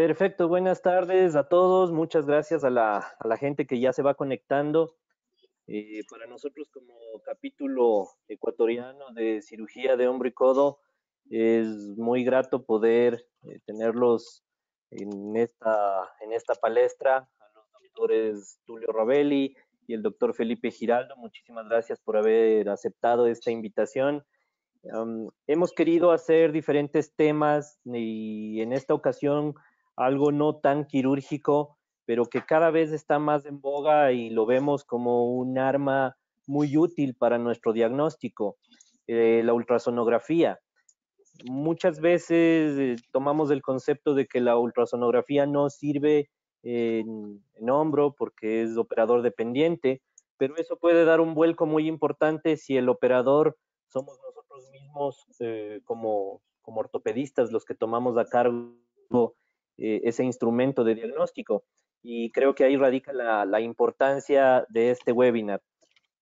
Perfecto, buenas tardes a todos. Muchas gracias a la gente que ya se va conectando. Para nosotros como capítulo ecuatoriano de cirugía de hombro y codo, es muy grato poder tenerlos en esta palestra, a los doctores Tulio Ravelli y el doctor Felipe Giraldo. Muchísimas gracias por haber aceptado esta invitación. Hemos querido hacer diferentes temas y en esta ocasión algo no tan quirúrgico, pero que cada vez está más en boga y lo vemos como un arma muy útil para nuestro diagnóstico, la ultrasonografía. Muchas veces tomamos el concepto de que la ultrasonografía no sirve en hombro porque es operador dependiente, pero eso puede dar un vuelco muy importante si el operador somos nosotros mismos como ortopedistas los que tomamos a cargo ese instrumento de diagnóstico. Y creo que ahí radica la importancia de este webinar.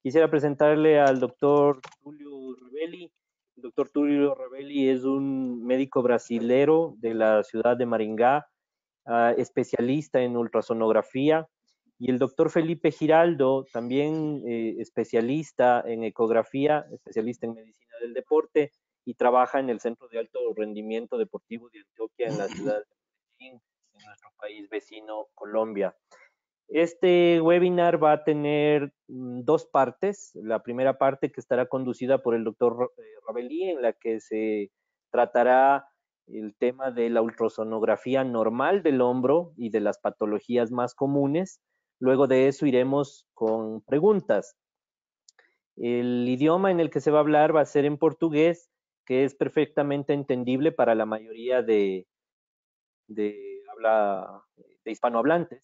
Quisiera presentarle al doctor Tulio Ravelli. El doctor Tulio Ravelli es un médico brasilero de la ciudad de Maringá, especialista en ultrasonografía. Y el doctor Felipe Giraldo, también especialista en ecografía, especialista en medicina del deporte y trabaja en el Centro de Alto Rendimiento Deportivo de Antioquia en la ciudad de Medellín, en nuestro país vecino, Colombia. Este webinar va a tener dos partes. La primera parte que estará conducida por el doctor Ravelli, en la que se tratará el tema de la ultrasonografía normal del hombro y de las patologías más comunes. Luego de eso iremos con preguntas. El idioma en el que se va a hablar va a ser en portugués, que es perfectamente entendible para la mayoría de hispanohablantes.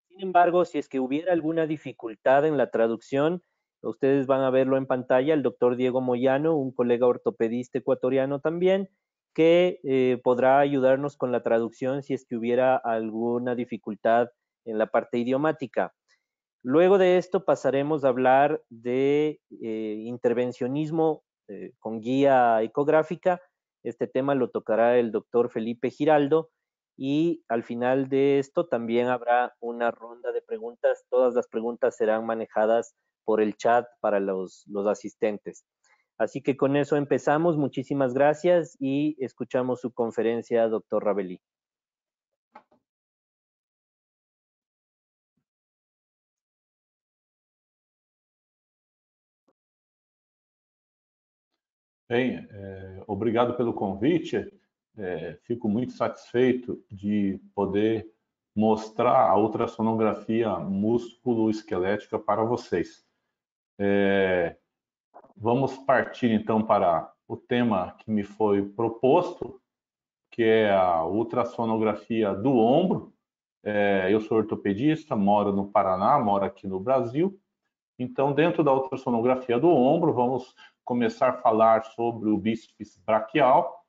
Sin embargo, si es que hubiera alguna dificultad en la traducción, ustedes van a verlo en pantalla, el doctor Diego Moyano, un colega ortopedista ecuatoriano también, que podrá ayudarnos con la traducción si es que hubiera alguna dificultad en la parte idiomática. Luego de esto pasaremos a hablar de intervencionismo con guía ecográfica. Este tema lo tocará el doctor Felipe Giraldo. Y al final de esto también habrá una ronda de preguntas. Todas las preguntas serán manejadas por el chat para los asistentes. Así que con eso empezamos. Muchísimas gracias y escuchamos su conferencia, doctor Ravelli. Bem, obrigado pelo convite. Fico muito satisfeito de poder mostrar a ultrassonografia músculo-esquelética para vocês. Vamos partir então para o tema que me foi proposto, que é a ultrassonografia do ombro. Eu sou ortopedista, moro no Paraná, moro aqui no Brasil. Então, dentro da ultrassonografia do ombro, vamos começar a falar sobre o bíceps braquial.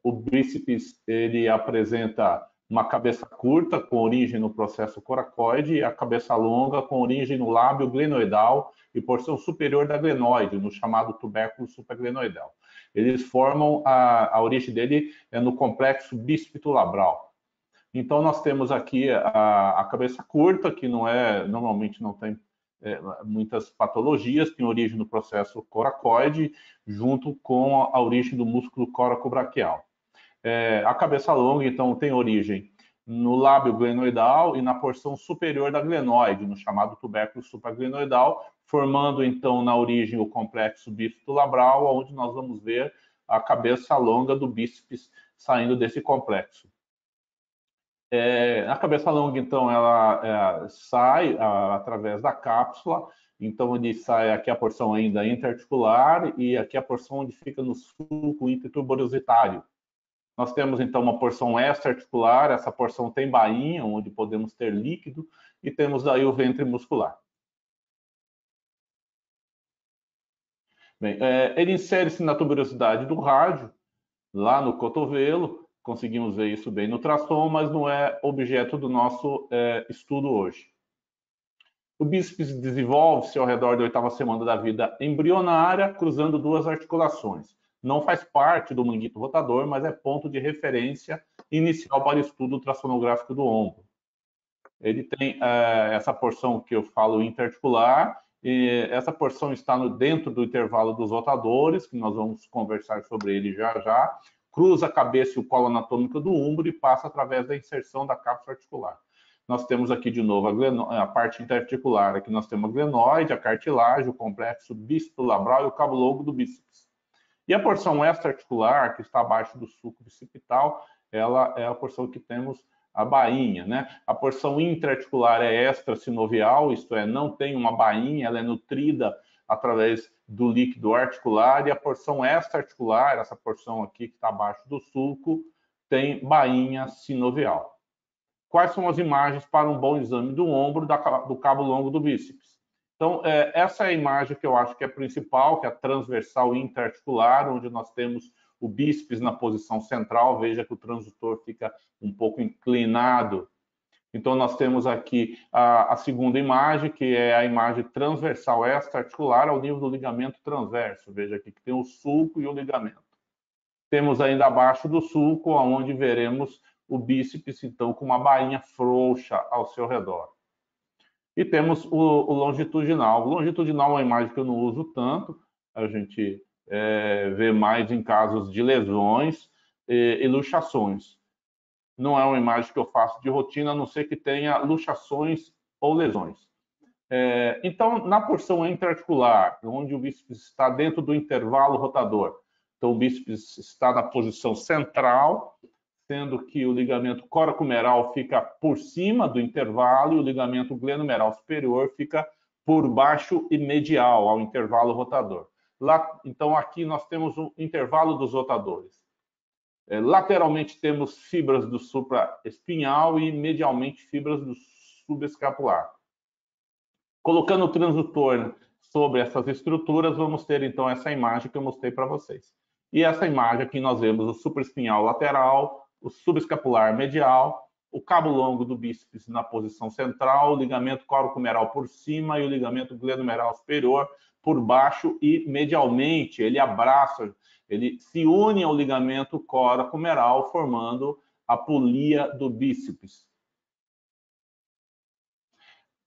O bíceps, ele apresenta uma cabeça curta, com origem no processo coracoide, e a cabeça longa, com origem no lábio glenoidal e porção superior da glenoide, no chamado tubérculo supraglenoidal. Eles formam, a origem dele é no complexo bíceps-labral. Então, nós temos aqui a cabeça curta, que normalmente não tem muitas patologias, tem origem no processo coracoide, junto com a origem do músculo coracobraquial. A cabeça longa, então, tem origem no lábio glenoidal e na porção superior da glenoide, no chamado tubérculo supraglenoidal, formando, então, na origem o complexo bíceps-labral, onde nós vamos ver a cabeça longa do bíceps saindo desse complexo. A cabeça longa, então, ela sai através da cápsula. Então, ele sai aqui a porção ainda interarticular e aqui a porção onde fica no sulco intertuberositário. Nós temos, então, uma porção extra-articular. Essa porção tem bainha, onde podemos ter líquido, e temos aí o ventre muscular. Bem, ele insere-se na tuberosidade do rádio, lá no cotovelo. Conseguimos ver isso bem no ultrassom, mas não é objeto do nosso estudo hoje. O bíceps desenvolve-se ao redor da 8ª semana da vida embrionária, cruzando duas articulações. Não faz parte do manguito rotador, mas é ponto de referência inicial para estudo ultrassonográfico do ombro. Ele tem essa porção que eu falo interarticular, e essa porção está dentro do intervalo dos rotadores, que nós vamos conversar sobre ele já já, cruza a cabeça e o colo anatômico do ombro e passa através da inserção da cápsula articular. Nós temos aqui de novo a parte interarticular, aqui nós temos a glenoide, a cartilagem, o complexo bíceps-labral e o cabo longo do bíceps. E a porção extra-articular, que está abaixo do sulco bicipital, ela é a porção que temos a bainha, né? A porção intraarticular é extrasinovial, isto é, não tem uma bainha, ela é nutrida através do líquido articular, e a porção extraarticular, essa porção aqui que está abaixo do sulco, tem bainha sinovial. Quais são as imagens para um bom exame do ombro do cabo longo do bíceps? Então, essa é a imagem que eu acho que é principal, que é a transversal intraarticular, onde nós temos o bíceps na posição central. Veja que o transdutor fica um pouco inclinado. Então, nós temos aqui a segunda imagem, que é a imagem transversal extraarticular ao nível do ligamento transverso. Veja aqui que tem o sulco e o ligamento. Temos ainda abaixo do sulco, onde veremos o bíceps, então, com uma bainha frouxa ao seu redor. E temos o longitudinal. O longitudinal é uma imagem que eu não uso tanto, a gente vê mais em casos de lesões e luxações. Não é uma imagem que eu faço de rotina, a não ser que tenha luxações ou lesões. Então, na porção intraarticular, onde o bíceps está dentro do intervalo rotador, então o bíceps está na posição central, sendo que o ligamento coracomeral fica por cima do intervalo e o ligamento glenomeral superior fica por baixo e medial ao intervalo rotador. Então, aqui nós temos o intervalo dos rotadores. Lateralmente temos fibras do supraespinhal e medialmente fibras do subescapular. Colocando o transdutor sobre essas estruturas, vamos ter então essa imagem que eu mostrei para vocês. E essa imagem aqui nós vemos o supraespinhal lateral, o subescapular medial, o cabo longo do bíceps na posição central, o ligamento coracomeral por cima e o ligamento glenomeral superior por baixo e medialmente. Ele abraça, ele se une ao ligamento coracomeral, formando a polia do bíceps.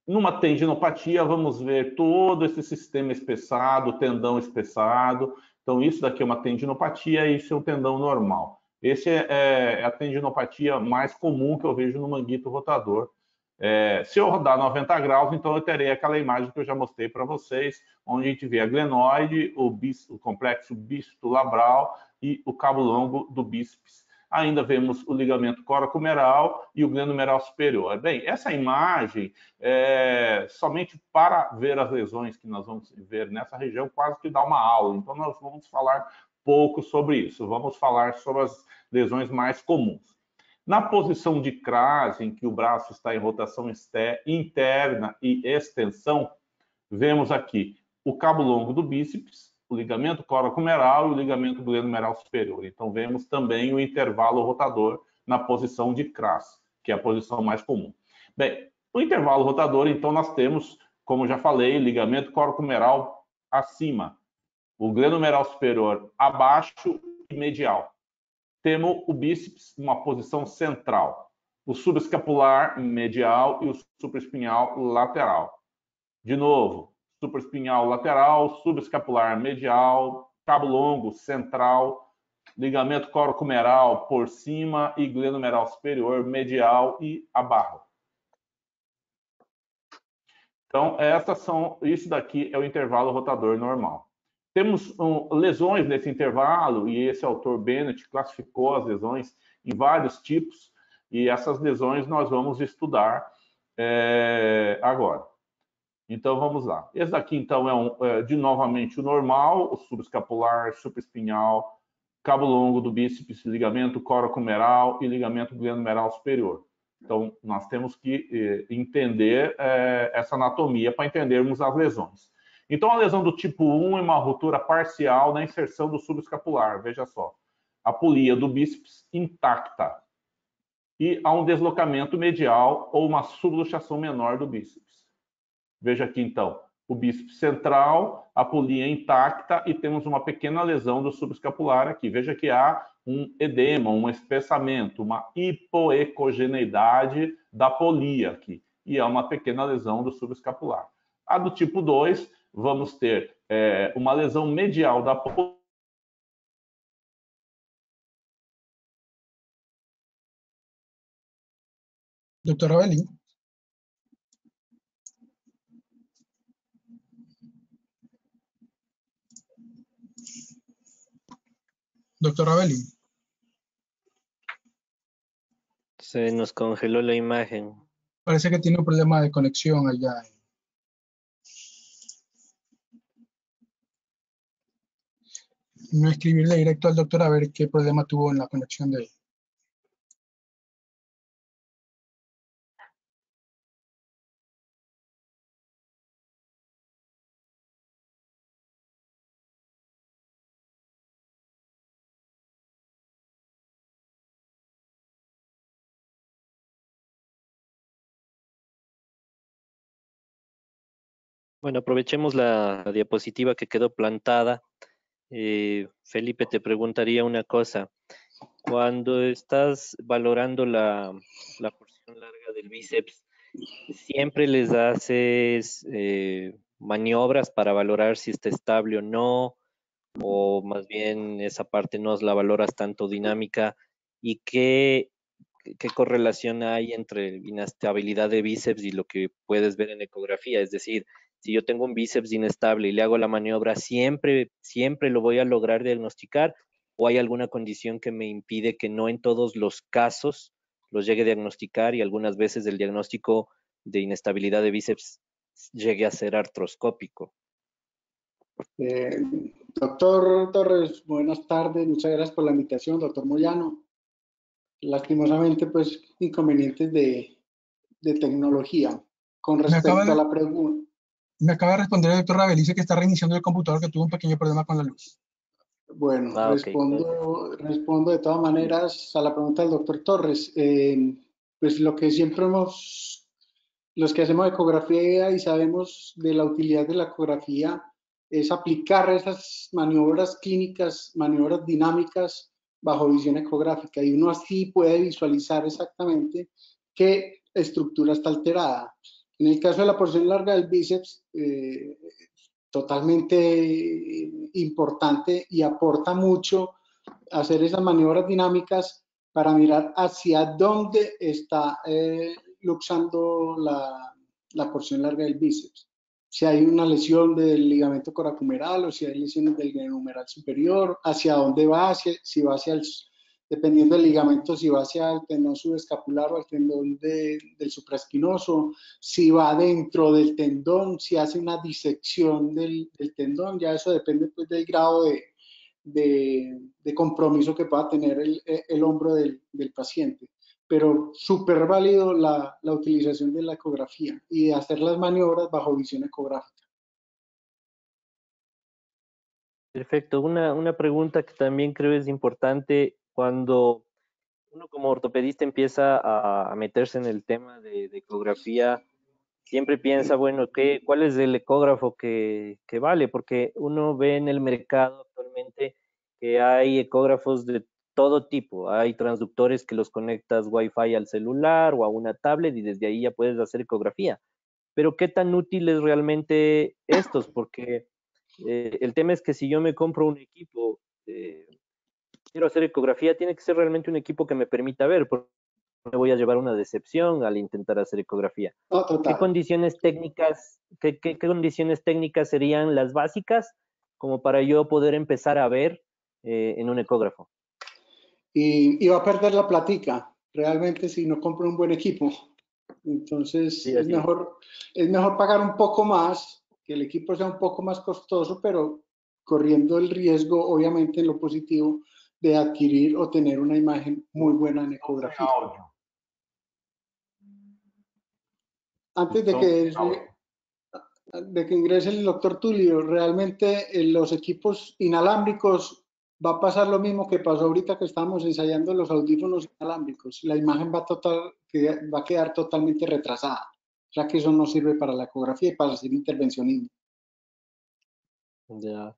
Numa tendinopatia, vamos ver todo esse sistema espessado, tendão espessado. Então, isso daqui é uma tendinopatia e isso é um tendão normal. Esse é a tendinopatia mais comum que eu vejo no manguito rotador. Se eu rodar 90 graus, então eu terei aquela imagem que eu já mostrei para vocês, onde a gente vê a glenoide, o complexo bíceps-labral e o cabo longo do bíceps. Ainda vemos o ligamento coracomeral e o glenomeral superior. Bem, essa imagem, somente para ver as lesões que nós vamos ver nessa região, quase que dá uma aula. Então, nós vamos falar pouco sobre isso. Vamos falar sobre as lesões mais comuns. Na posição de crase, em que o braço está em rotação interna e extensão, vemos aqui o cabo longo do bíceps, o ligamento coracomeral e o ligamento glenomeral superior. Então, vemos também o intervalo rotador na posição de crase, que é a posição mais comum. Bem, no intervalo rotador, então, nós temos, como já falei, ligamento coracomeral acima, o glenomeral superior abaixo e medial. Temos o bíceps numa posição central, o subescapular medial e o supraespinhal lateral. De novo, supraespinhal lateral, subescapular medial, cabo longo central, ligamento coracomeral por cima e glenomeral superior medial e abaixo. Então, isso daqui é o intervalo rotador normal. Temos lesões nesse intervalo, e esse autor Bennett classificou as lesões em vários tipos, e essas lesões nós vamos estudar agora. Então, vamos lá. Esse daqui, então, de novamente o normal, o subescapular, supraespinhal, cabo longo do bíceps, ligamento coracomeral e ligamento glenomeral superior. Então, nós temos que entender essa anatomia para entendermos as lesões. Então, a lesão do tipo 1 é uma ruptura parcial na inserção do subescapular. Veja só. A polia do bíceps intacta. E há um deslocamento medial ou uma subluxação menor do bíceps. Veja aqui, então, o bíceps central, a polia intacta e temos uma pequena lesão do subescapular aqui. Veja que há um edema, um espessamento, uma hipoecogeneidade da polia aqui, e é uma pequena lesão do subescapular. A do tipo 2, vamos ter uma lesão medial da polia. Doctor Avelin. Doctor Avelin. Se nos congeló la imagen. Parece que tiene un problema de conexión allá. No escribirle directo al doctor a ver qué problema tuvo en la conexión de él. Bueno, aprovechemos la diapositiva que quedó plantada. Felipe, te preguntaría una cosa. Cuando estás valorando la porción larga del bíceps, ¿siempre les haces maniobras para valorar si está estable o no? ¿O más bien esa parte no la valoras tanto dinámica? ¿Y qué correlación hay entre inestabilidad de bíceps y lo que puedes ver en ecografía? Es decir, si yo tengo un bíceps inestable y le hago la maniobra, ¿siempre lo voy a lograr diagnosticar? ¿O hay alguna condición que me impide que no en todos los casos los llegue a diagnosticar y algunas veces el diagnóstico de inestabilidad de bíceps llegue a ser artroscópico? Doctor Torres, buenas tardes, muchas gracias por la invitación, doctor Moyano. Lastimosamente, pues, inconvenientes de tecnología. Con respecto a la pregunta... Me acaba de responder el doctor Ravel, dice que está reiniciando el computador, que tuvo un pequeño problema con la luz. Bueno, respondo de todas maneras a la pregunta del doctor Torres. Pues lo que siempre los que hacemos ecografía y sabemos de la utilidad de la ecografía es aplicar esas maniobras clínicas, maniobras dinámicas bajo visión ecográfica, y uno así puede visualizar exactamente qué estructura está alterada. En el caso de la porción larga del bíceps, totalmente importante, y aporta mucho hacer esas maniobras dinámicas para mirar hacia dónde está luxando la porción larga del bíceps. Si hay una lesión del ligamento coracohumeral o si hay lesiones del glenohumeral superior, hacia dónde va, si va hacia dependiendo del ligamento, si va hacia el tendón subescapular o al tendón del supraespinoso, si va dentro del tendón, si hace una disección del tendón. Ya eso depende, pues, del grado de compromiso que pueda tener el hombro del paciente. Pero súper válido la utilización de la ecografía y de hacer las maniobras bajo visión ecográfica. Perfecto. Una pregunta que también creo es importante cuando uno como ortopedista empieza a meterse en el tema de ecografía, siempre piensa, bueno, ¿cuál es el ecógrafo que vale? Porque uno ve en el mercado actualmente que hay ecógrafos de todo tipo. Hay transductores que los conectas Wi-Fi al celular o a una tablet y desde ahí ya puedes hacer ecografía. Pero ¿qué tan útiles realmente estos? Porque el tema es que si yo me compro un equipo, quiero hacer ecografía, tiene que ser realmente un equipo que me permita ver, porque me voy a llevar una decepción al intentar hacer ecografía. No, total. ¿Qué condiciones técnicas serían las básicas como para yo poder empezar a ver en un ecógrafo? Y va a perder la platica, realmente, si no compra un buen equipo. Entonces, Sí, es mejor pagar un poco más, que el equipo sea un poco más costoso, pero corriendo el riesgo, obviamente, en lo positivo, de adquirir o tener una imagen muy buena en ecografía. Antes de que ingrese el doctor Tulio, realmente los equipos inalámbricos va a pasar lo mismo que pasó ahorita que estábamos ensayando los audífonos inalámbricos. La imagen va a quedar totalmente retrasada. O sea que eso no sirve para la ecografía y para hacer intervencionismo. Ya.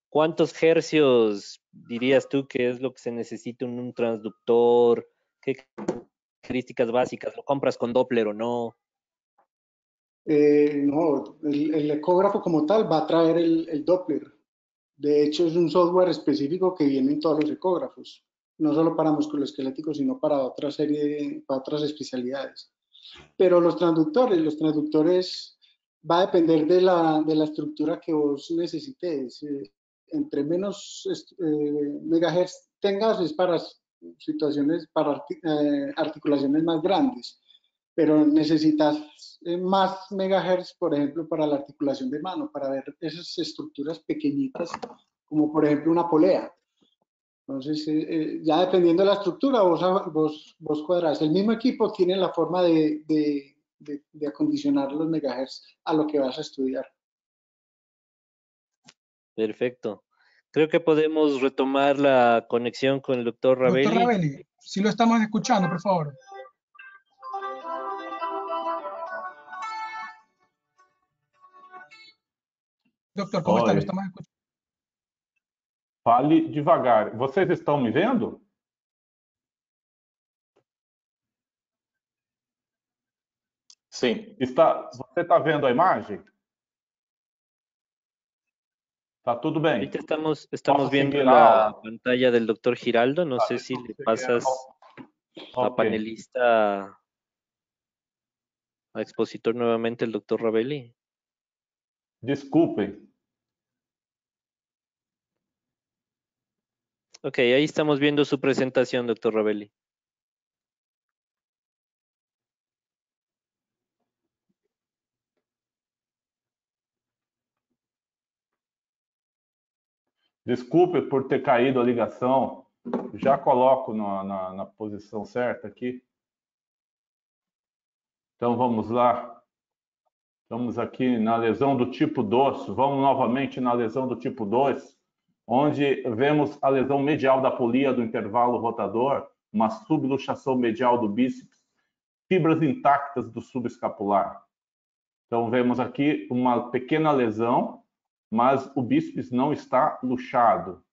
¿Cuántos hercios dirías tú que es lo que se necesita en un transductor? ¿Qué características básicas? ¿Lo compras con Doppler o no? No, el ecógrafo como tal va a traer el Doppler. De hecho, es un software específico que viene en todos los ecógrafos, no solo para musculoesqueléticos, sino para otra serie, para otras especialidades. Pero los transductores va a depender de la estructura que vos necesites. Entre menos megahertz tengas es para situaciones, para articulaciones más grandes, pero necesitas más megahertz, por ejemplo, para la articulación de mano, para ver esas estructuras pequeñitas, como por ejemplo una polea. Entonces, ya dependiendo de la estructura, vos cuadrás. El mismo equipo tiene la forma de acondicionar los megahertz a lo que vas a estudiar. Perfecto. Creo que podemos retomar la conexión con el doctor Ravelli. Doctor Ravelli, si lo estamos escuchando, por favor. Doctor, ¿cómo está? Lo estamos escuchando. Fale devagar. Vocês estão me vendo? Sim. Você está vendo a imagem? Tá tudo bem. Ahorita estamos Posso viendo seguir la a aula? pantalla del doctor Giraldo. No sé si le pasas a Ok. panelista, a expositor nuevamente el doctor Ravelli. Desculpem. Ok, ahí estamos viendo su presentación, doctor Ravelli. Desculpe por ter caído a ligação. Já coloco na posição certa aqui. Então, vamos lá. Estamos aqui na lesão do tipo 2. Vamos novamente na lesão do tipo 2, onde vemos a lesão medial da polia do intervalo rotador, uma subluxação medial do bíceps, fibras intactas do subescapular. Então, vemos aqui uma pequena lesão, mas o bíceps não está luxado.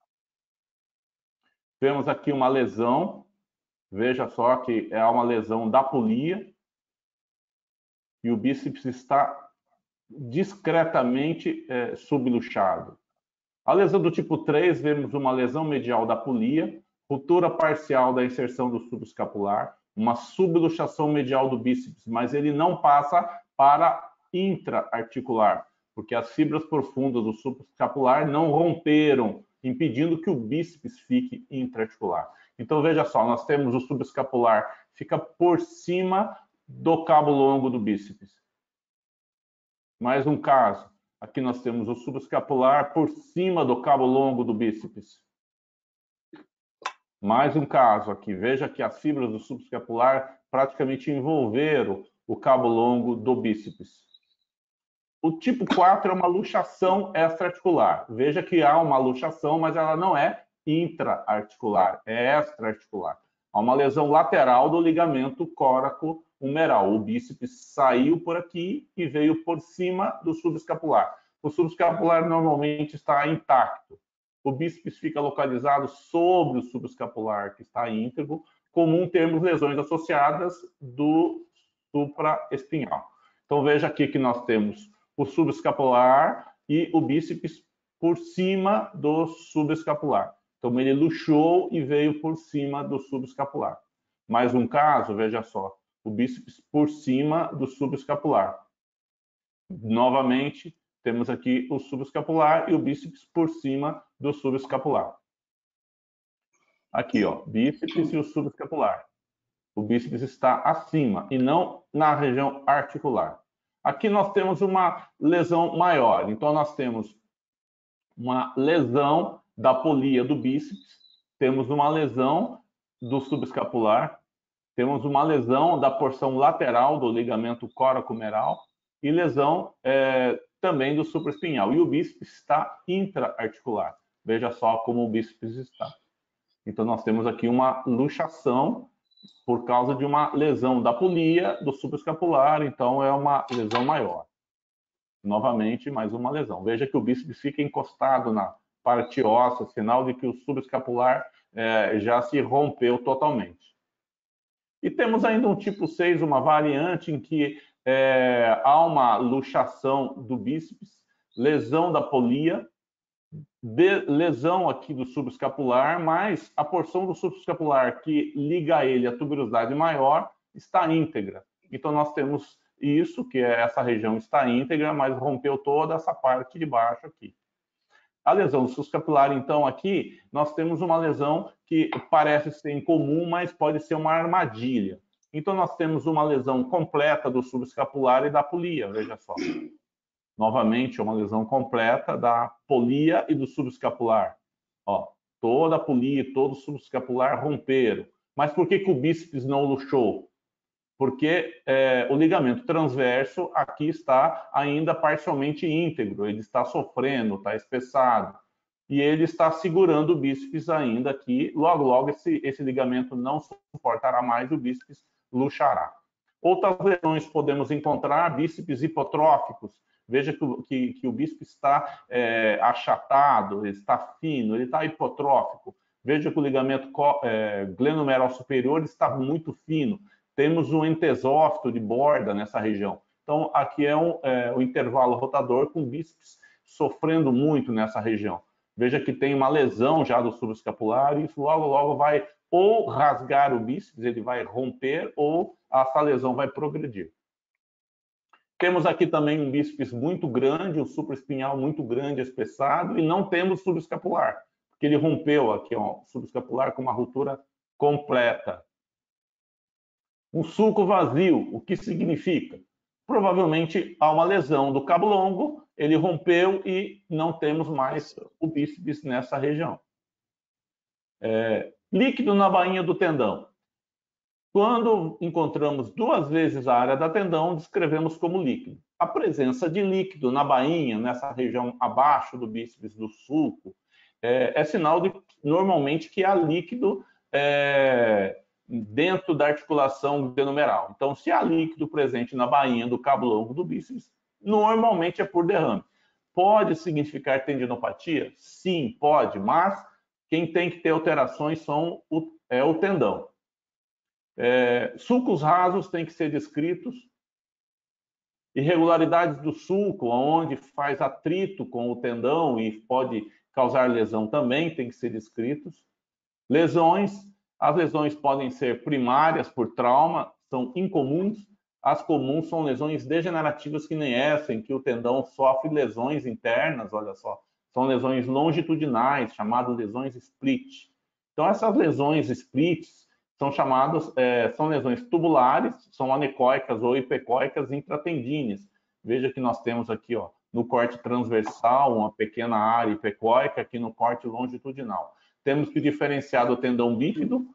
Vemos aqui uma lesão, veja só que é uma lesão da polia, e o bíceps está discretamente subluxado. A lesão do tipo 3, vemos uma lesão medial da polia, ruptura parcial da inserção do subescapular, uma subluxação medial do bíceps, mas ele não passa para intra-articular, porque as fibras profundas do subescapular não romperam, impedindo que o bíceps fique intra-articular. Então, veja só, nós temos o subescapular, fica por cima do cabo longo do bíceps. Mais um caso. Aqui nós temos o subescapular por cima do cabo longo do bíceps. Mais um caso aqui. Veja que as fibras do subescapular praticamente envolveram o cabo longo do bíceps. O tipo 4 é uma luxação extra-articular. Veja que há uma luxação, mas ela não é intra-articular, é extra-articular. Há uma lesão lateral do ligamento córaco-humeral. O bíceps saiu por aqui e veio por cima do subescapular. O subescapular normalmente está intacto. O bíceps fica localizado sobre o subescapular, que está íntegro, comum termos lesões associadas do supraespinhal. Então, veja aqui que nós temos o subescapular e o bíceps por cima do subescapular. Então, ele luxou e veio por cima do subescapular. Mais um caso, veja só, o bíceps por cima do subescapular. Novamente, temos aqui o subescapular e o bíceps por cima do subescapular. Aqui, ó, bíceps e o subescapular. O bíceps está acima e não na região articular. Aqui nós temos uma lesão maior. Então, nós temos uma lesão da polia do bíceps, temos uma lesão do subescapular, temos uma lesão da porção lateral do ligamento córaco-humeral e lesão também do supraespinhal. E o bíceps está intra-articular. Veja só como o bíceps está. Então, nós temos aqui uma luxação por causa de uma lesão da polia do subescapular, então é uma lesão maior. Novamente, mais uma lesão. Veja que o bíceps fica encostado na parte óssea, sinal de que o subescapular já se rompeu totalmente. E temos ainda um tipo 6, uma variante em que há uma luxação do bíceps, lesão da polia, lesão aqui do subescapular, mas a porção do subescapular que liga ele à tuberosidade maior está íntegra. Então nós temos isso, que essa região está íntegra, mas rompeu toda essa parte de baixo aqui. A lesão do subescapular, então, aqui, nós temos uma lesão que parece ser incomum, mas pode ser uma armadilha. Então, nós temos uma lesão completa do subescapular e da polia, veja só. Novamente, uma lesão completa da polia e do subescapular. Ó, toda a polia e todo o subescapular romperam. Mas por que o bíceps não luxou? Porque o ligamento transverso aqui está ainda parcialmente íntegro, ele está sofrendo, está espessado, e ele está segurando o bíceps ainda aqui. Logo, logo, esse ligamento não suportará mais, o bíceps luxará. Outras lesões podemos encontrar, bíceps hipotróficos. Veja que o bíceps está achatado, ele está fino, ele está hipotrófico. Veja que o ligamento glenomerular superior está muito fino. Temos um entesófito de borda nessa região. Então, aqui é o intervalo rotador com o bíceps sofrendo muito nessa região. Veja que tem uma lesão já do subescapular e isso logo, logo vai ou rasgar o bíceps, ele vai romper, ou essa lesão vai progredir. Temos aqui também um bíceps muito grande, um supraespinhal muito grande, espessado, e não temos subescapular, porque ele rompeu aqui, ó, o subescapular com uma ruptura completa. Um sulco vazio, o que significa? Provavelmente há uma lesão do cabo longo, ele rompeu e não temos mais o bíceps nessa região. Líquido na bainha do tendão. Quando encontramos duas vezes a área da tendão, descrevemos como líquido. A presença de líquido na bainha, nessa região abaixo do bíceps do sulco, é sinal de, normalmente, que há líquido dentro da articulação glenomerular. Então, se há líquido presente na bainha do cabo longo do bíceps, normalmente é por derrame. Pode significar tendinopatia? Sim, pode, mas quem tem que ter alterações é o tendão. Sulcos rasos têm que ser descritos. Irregularidades do sulco, onde faz atrito com o tendão e pode causar lesão também, tem que ser descritos. Lesões. As lesões podem ser primárias por trauma, são incomuns. As comuns são lesões degenerativas que nem essa, em que o tendão sofre lesões internas, olha só. São lesões longitudinais, chamadas lesões split. Então, essas lesões splits são chamadas, são lesões tubulares, são anecoicas ou hipecoicas intratendíneas. Veja que nós temos aqui, ó, no corte transversal, uma pequena área hipecoica, aqui no corte longitudinal. Temos que diferenciar do tendão bífido,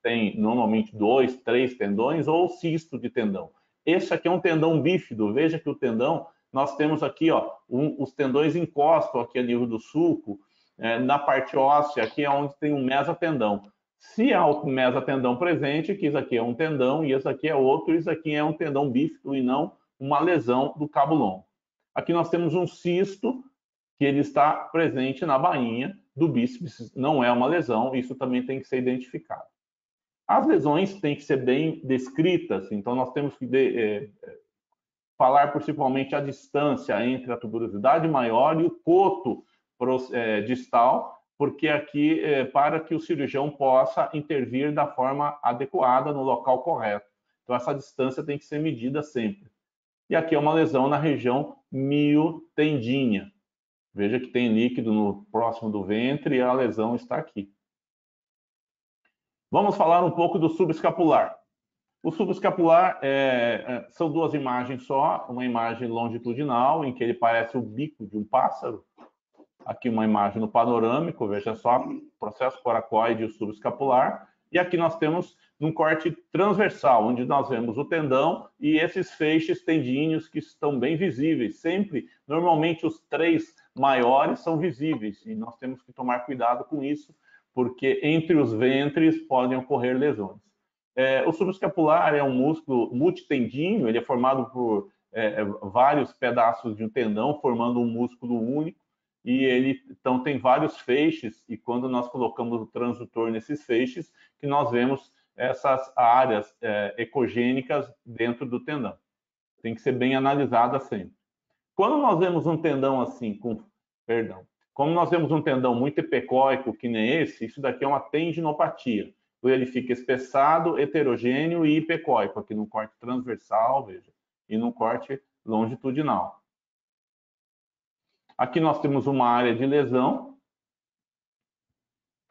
tem normalmente 2, 3 tendões, ou cisto de tendão. Esse aqui é um tendão bífido, veja que o tendão, nós temos aqui, ó, os tendões encostam aqui a nível do sulco, na parte óssea, aqui é onde tem um mesotendão. Se há o mesotendão presente, que isso aqui é um tendão e esse aqui é outro, isso aqui é um tendão bífido e não uma lesão do cabo longo. Aqui nós temos um cisto, que ele está presente na bainha do bíceps, não é uma lesão, isso também tem que ser identificado. As lesões têm que ser bem descritas, então nós temos que falar principalmente a distância entre a tuberosidade maior e o coto distal, porque aqui, para que o cirurgião possa intervir da forma adequada no local correto. Então essa distância tem que ser medida sempre. E aqui é uma lesão na região miotendínea. Veja que tem líquido no próximo do ventre e a lesão está aqui. Vamos falar um pouco do subescapular. O subescapular são duas imagens só, uma imagem longitudinal, em que ele parece o bico de um pássaro. Aqui uma imagem no panorâmico, veja só, processo coracoide e o subescapular. E aqui nós temos um corte transversal, onde nós vemos o tendão e esses feixes tendíneos que estão bem visíveis. Sempre, normalmente, os 3 maiores são visíveis e nós temos que tomar cuidado com isso, porque entre os ventres podem ocorrer lesões. O subescapular é um músculo multitendíneo, ele é formado por vários pedaços de um tendão, formando um músculo único, e ele então tem vários feixes, e quando nós colocamos o transdutor nesses feixes, que nós vemos essas áreas ecogênicas dentro do tendão. Tem que ser bem analisada sempre. Quando nós vemos um tendão assim, como nós vemos um tendão muito epecóico, que nem esse, isso daqui é uma tendinopatia. Ele fica espessado, heterogêneo e hipecóico, aqui no corte transversal, veja, e no corte longitudinal. Aqui nós temos uma área de lesão,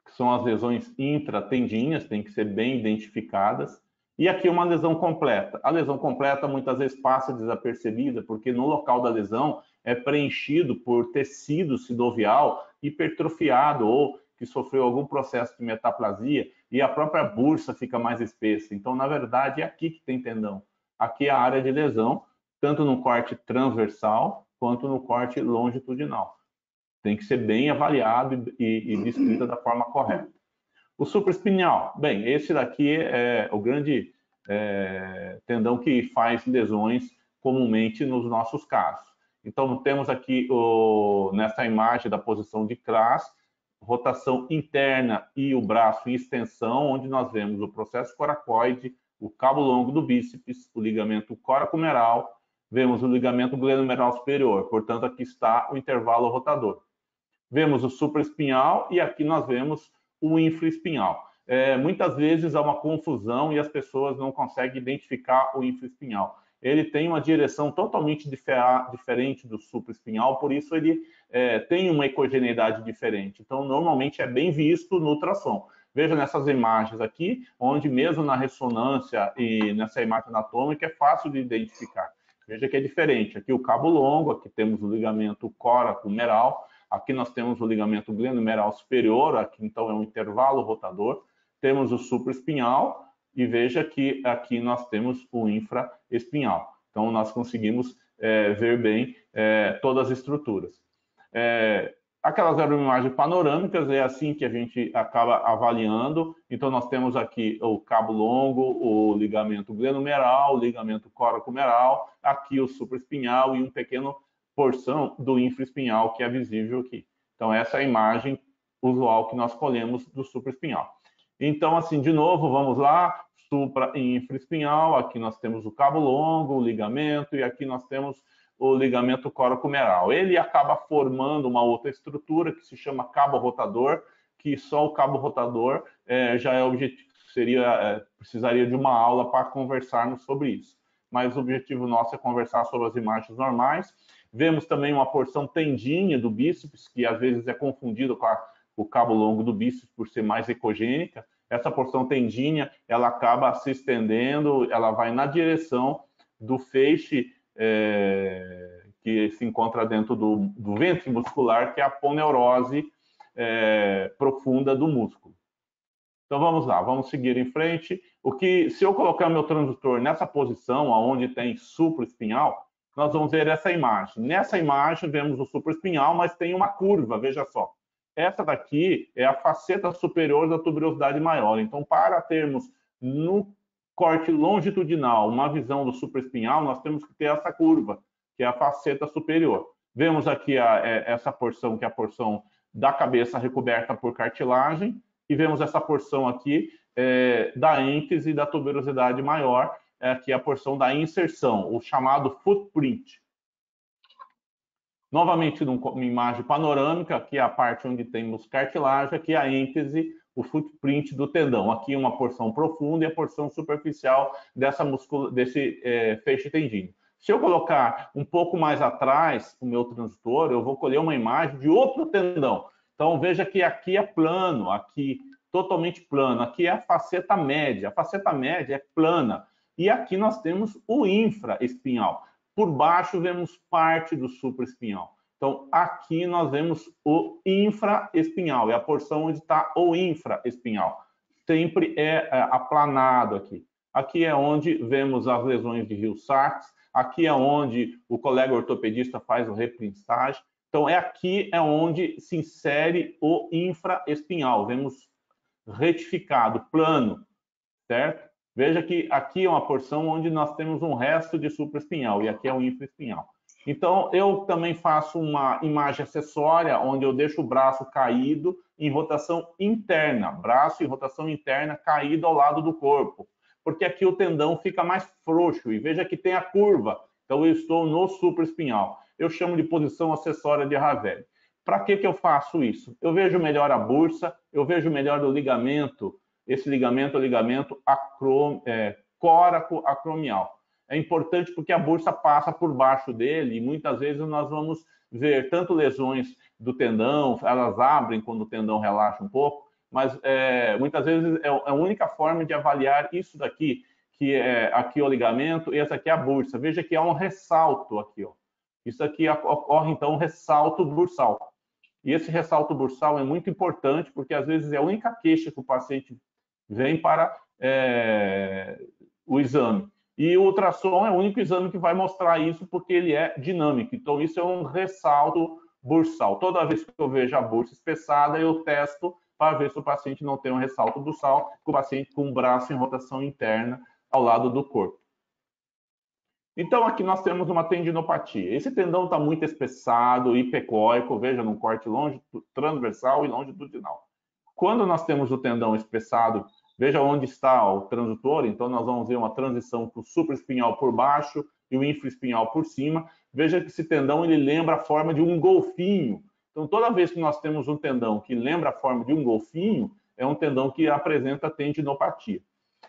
que são as lesões intratendíneas, tem que ser bem identificadas. E aqui uma lesão completa. A lesão completa muitas vezes passa desapercebida, porque no local da lesão é preenchido por tecido sinovial hipertrofiado ou que sofreu algum processo de metaplasia e a própria bursa fica mais espessa. Então, na verdade, é aqui que tem tendão. Aqui é a área de lesão, tanto no corte transversal quanto no corte longitudinal. Tem que ser bem avaliado e descrita da forma correta. O supraespinhal, bem, esse daqui é o grande tendão que faz lesões comumente nos nossos casos. Então, temos aqui nessa imagem da posição de CRAS, rotação interna e o braço em extensão, onde nós vemos o processo coracoide, o cabo longo do bíceps, o ligamento coracomeral, vemos o ligamento glenomeral superior, portanto, aqui está o intervalo rotador. Vemos o supraespinhal e aqui nós vemos o infraespinhal. Muitas vezes há uma confusão e as pessoas não conseguem identificar o infraespinhal. Ele tem uma direção totalmente diferente do supraespinhal, por isso ele tem uma ecogeneidade diferente. Então, normalmente é bem visto no ultrassom. Veja nessas imagens aqui, onde mesmo na ressonância e nessa imagem anatômica é fácil de identificar. Veja que é diferente. Aqui o cabo longo, aqui temos o ligamento coracomeral, aqui nós temos o ligamento glenomeral superior, aqui então é um intervalo rotador, temos o supraespinhal e veja que aqui nós temos o infraespinhal. Então nós conseguimos ver bem todas as estruturas. Aquelas eram imagens panorâmicas, é assim que a gente acaba avaliando. Então nós temos aqui o cabo longo, o ligamento glenomeral, o ligamento coracomeral, aqui o supraespinhal e um pequeno porção do infraespinhal que é visível aqui. Então, essa é a imagem usual que nós colhemos do supraespinhal. Então, assim, de novo, vamos lá, supra e infraespinhal, aqui nós temos o cabo longo, o ligamento, e aqui nós temos o ligamento coracomeral. Ele acaba formando uma outra estrutura que se chama cabo rotador, que só o cabo rotador já é objetivo, precisaria de uma aula para conversarmos sobre isso. Mas o objetivo nosso é conversar sobre as imagens normais. Vemos também uma porção tendínea do bíceps, que às vezes é confundido com o cabo longo do bíceps por ser mais ecogênica. Essa porção tendínea, ela acaba se estendendo, ela vai na direção do feixe que se encontra dentro do ventre muscular, que é a aponeurose profunda do músculo. Então vamos lá, vamos seguir em frente. Se eu colocar meu transdutor nessa posição, onde tem supraespinhal, nós vamos ver essa imagem. Nessa imagem vemos o supraespinhal, mas tem uma curva, veja só. Essa daqui é a faceta superior da tuberosidade maior. Então, para termos no corte longitudinal uma visão do supraespinhal, nós temos que ter essa curva, que é a faceta superior. Vemos aqui essa porção, que é a porção da cabeça recoberta por cartilagem, e vemos essa porção aqui da êntese da tuberosidade maior, que é a porção da inserção, o chamado footprint. Novamente, numa imagem panorâmica, aqui é a parte onde temos cartilagem, aqui é a êntese, o footprint do tendão. Aqui uma porção profunda e a porção superficial desse feixe tendíneo. Se eu colocar um pouco mais atrás o meu transdutor, eu vou colher uma imagem de outro tendão. Então, veja que aqui é plano, aqui totalmente plano. Aqui é a faceta média. A faceta média é plana. E aqui nós temos o infraespinhal. Por baixo, vemos parte do supraespinhal. Então, aqui nós vemos o infraespinhal. É a porção onde está o infraespinhal. Sempre é aplanado aqui. Aqui é onde vemos as lesões de Hill-Sachs. Aqui é onde o colega ortopedista faz o reprinstagem. Então, aqui é onde se insere o infraespinhal. Vemos retificado, plano, certo? Veja que aqui é uma porção onde nós temos um resto de supraespinhal e aqui é o infraespinhal. Então, eu também faço uma imagem acessória, onde eu deixo o braço caído em rotação interna, braço em rotação interna caído ao lado do corpo, porque aqui o tendão fica mais frouxo, e veja que tem a curva, então eu estou no supraespinhal. Eu chamo de posição acessória de Ravelli. Para que eu faço isso? Eu vejo melhor a bursa, eu vejo melhor o ligamento, esse ligamento é o ligamento coraco-acromial. É importante porque a bursa passa por baixo dele e muitas vezes nós vamos ver tanto lesões do tendão, elas abrem quando o tendão relaxa um pouco, mas muitas vezes é a única forma de avaliar isso daqui, que é aqui o ligamento e essa aqui é a bursa. Veja que há um ressalto aqui, ó. Isso aqui ocorre então um ressalto bursal. E esse ressalto bursal é muito importante porque às vezes é a única queixa que o paciente vem para o exame. E o ultrassom é o único exame que vai mostrar isso, porque ele é dinâmico. Então, isso é um ressalto bursal. Toda vez que eu vejo a bursa espessada, eu testo para ver se o paciente não tem um ressalto bursal, com o paciente com o braço em rotação interna ao lado do corpo. Então, aqui nós temos uma tendinopatia. Esse tendão está muito espessado, hipecóico, veja, num corte transversal e longitudinal. Quando nós temos o tendão espessado, veja onde está o transutor, então nós vamos ver uma transição para o supraespinhal por baixo e o infraespinhal por cima. Veja que esse tendão ele lembra a forma de um golfinho. Então, toda vez que nós temos um tendão que lembra a forma de um golfinho, é um tendão que apresenta tendinopatia.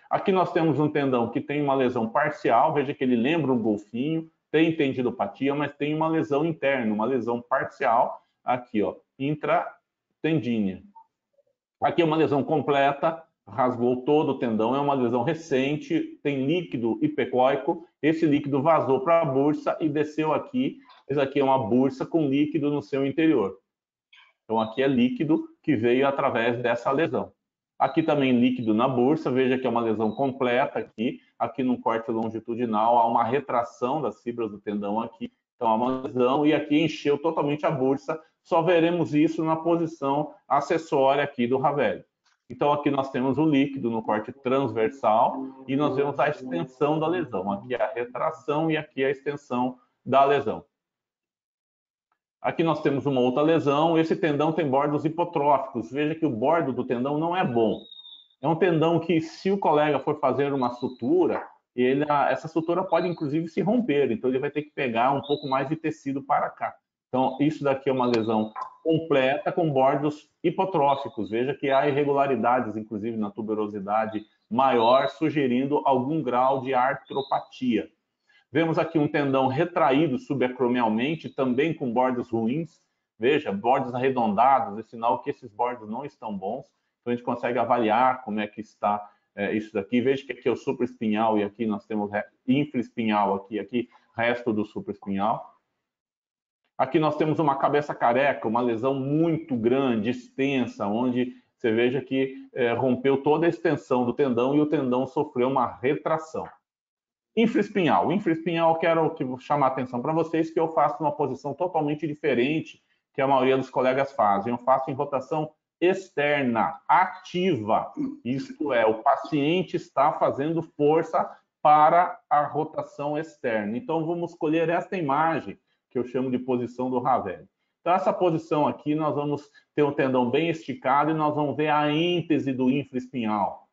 Aqui nós temos um tendão que tem uma lesão parcial, veja que ele lembra um golfinho, tem tendinopatia, mas tem uma lesão interna, uma lesão parcial, aqui, ó, intratendínea. Aqui é uma lesão completa, rasgou todo o tendão, é uma lesão recente, tem líquido hipecóico, esse líquido vazou para a bursa e desceu aqui. Esse aqui é uma bursa com líquido no seu interior. Então aqui é líquido que veio através dessa lesão. Aqui também líquido na bursa, veja que é uma lesão completa aqui. Aqui no corte longitudinal há uma retração das fibras do tendão aqui. Então há uma lesão e aqui encheu totalmente a bursa. Só veremos isso na posição acessória aqui do Ravelli. Então, aqui nós temos o líquido no corte transversal e nós vemos a extensão da lesão. Aqui é a retração e aqui é a extensão da lesão. Aqui nós temos uma outra lesão. Esse tendão tem bordos hipotróficos. Veja que o bordo do tendão não é bom. É um tendão que, se o colega for fazer uma sutura, essa sutura pode, inclusive, se romper. Então, ele vai ter que pegar um pouco mais de tecido para cá. Então, isso daqui é uma lesão completa com bordos hipotróficos. Veja que há irregularidades, inclusive, na tuberosidade maior, sugerindo algum grau de artropatia. Vemos aqui um tendão retraído subacromialmente, também com bordos ruins. Veja, bordos arredondados, é sinal que esses bordos não estão bons. Então, a gente consegue avaliar como é que está isso daqui. Veja que aqui é o supraespinhal e aqui nós temos infraespinhal, aqui resto do supraespinhal. Aqui nós temos uma cabeça careca, uma lesão muito grande, extensa, onde você veja que rompeu toda a extensão do tendão e o tendão sofreu uma retração. Infraespinhal. Infraespinhal, quero chamar a atenção para vocês que eu faço uma posição totalmente diferente que a maioria dos colegas fazem. Eu faço em rotação externa, ativa. Isto é, o paciente está fazendo força para a rotação externa. Então, vamos escolher esta imagem, que eu chamo de posição do Ravelli. Então, essa posição aqui, nós vamos ter um tendão bem esticado e nós vamos ver a êntese do infraespinhal.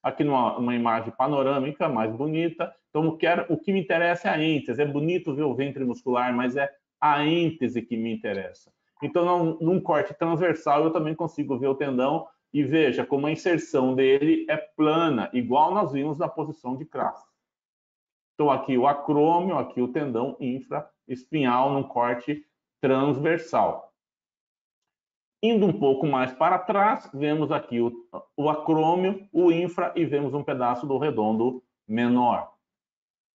Aqui numa imagem panorâmica, mais bonita. Então, o que me interessa é a êntese. É bonito ver o ventre muscular, mas é a êntese que me interessa. Então, num corte transversal, eu também consigo ver o tendão e veja como a inserção dele é plana, igual nós vimos na posição de Crass. Então, aqui o acrômio, aqui o tendão infraespinhal num corte transversal. Indo um pouco mais para trás, vemos aqui o acrômio, o infra e vemos um pedaço do redondo menor.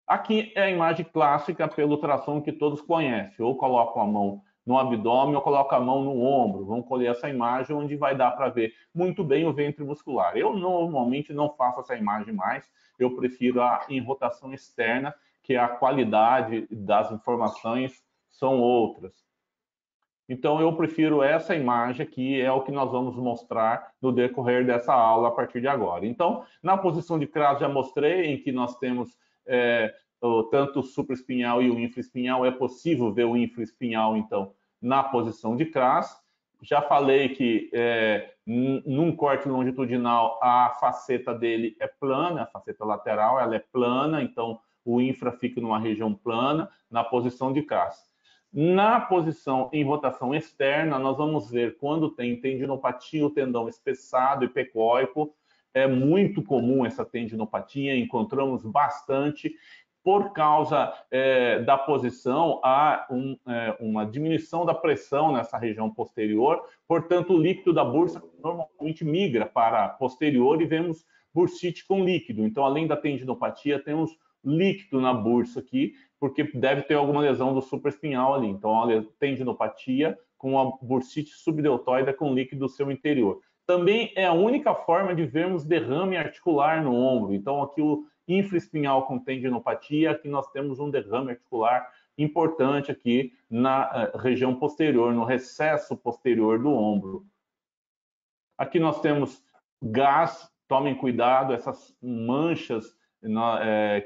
Aqui é a imagem clássica pelo ultrassom que todos conhecem. Ou coloco a mão no abdômen ou coloco a mão no ombro. Vamos colher essa imagem onde vai dar para ver muito bem o ventre muscular. Eu normalmente não faço essa imagem mais. Eu prefiro em rotação externa, que a qualidade das informações são outras. Então, eu prefiro essa imagem aqui, é o que nós vamos mostrar no decorrer dessa aula a partir de agora. Então, na posição de Crass já mostrei em que nós temos tanto o supraespinhal e o infraespinhal, é possível ver o infraespinhal, então, na posição de CRAS. Já falei que num corte longitudinal a faceta dele é plana, a faceta lateral ela é plana, então o infra fica numa região plana na posição de CRAS. Na posição em rotação externa, nós vamos ver quando tem tendinopatia, o tendão espessado e pecóico. É muito comum essa tendinopatia, encontramos bastante. Por causa da posição, há uma diminuição da pressão nessa região posterior, portanto, o líquido da bursa normalmente migra para a posterior e vemos bursite com líquido. Então, além da tendinopatia, temos líquido na bursa aqui, porque deve ter alguma lesão do supraespinhal ali. Então, a tendinopatia com a bursite subdeltoide com líquido do seu interior. Também é a única forma de vermos derrame articular no ombro. Então, aqui o infraespinhal com tendinopatia, aqui nós temos um derrame articular importante aqui na região posterior, no recesso posterior do ombro. Aqui nós temos gás, tomem cuidado, essas manchas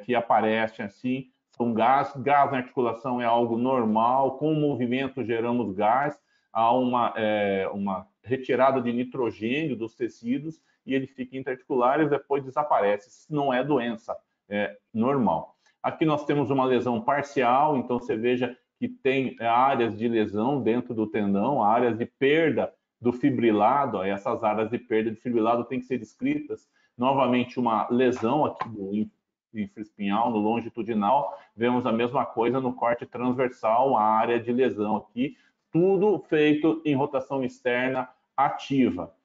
que aparecem assim, são gás. Gás na articulação é algo normal, com o movimento geramos gás, há uma retirada de nitrogênio dos tecidos e ele fica interarticular e depois desaparece. Isso não é doença, é normal. Aqui nós temos uma lesão parcial, então você veja que tem áreas de lesão dentro do tendão, áreas de perda do fibrilado, essas áreas de perda de fibrilado têm que ser descritas. Novamente, uma lesão aqui do infraespinhal, no longitudinal, vemos a mesma coisa no corte transversal, a área de lesão aqui, tudo feito em rotação externa ativa.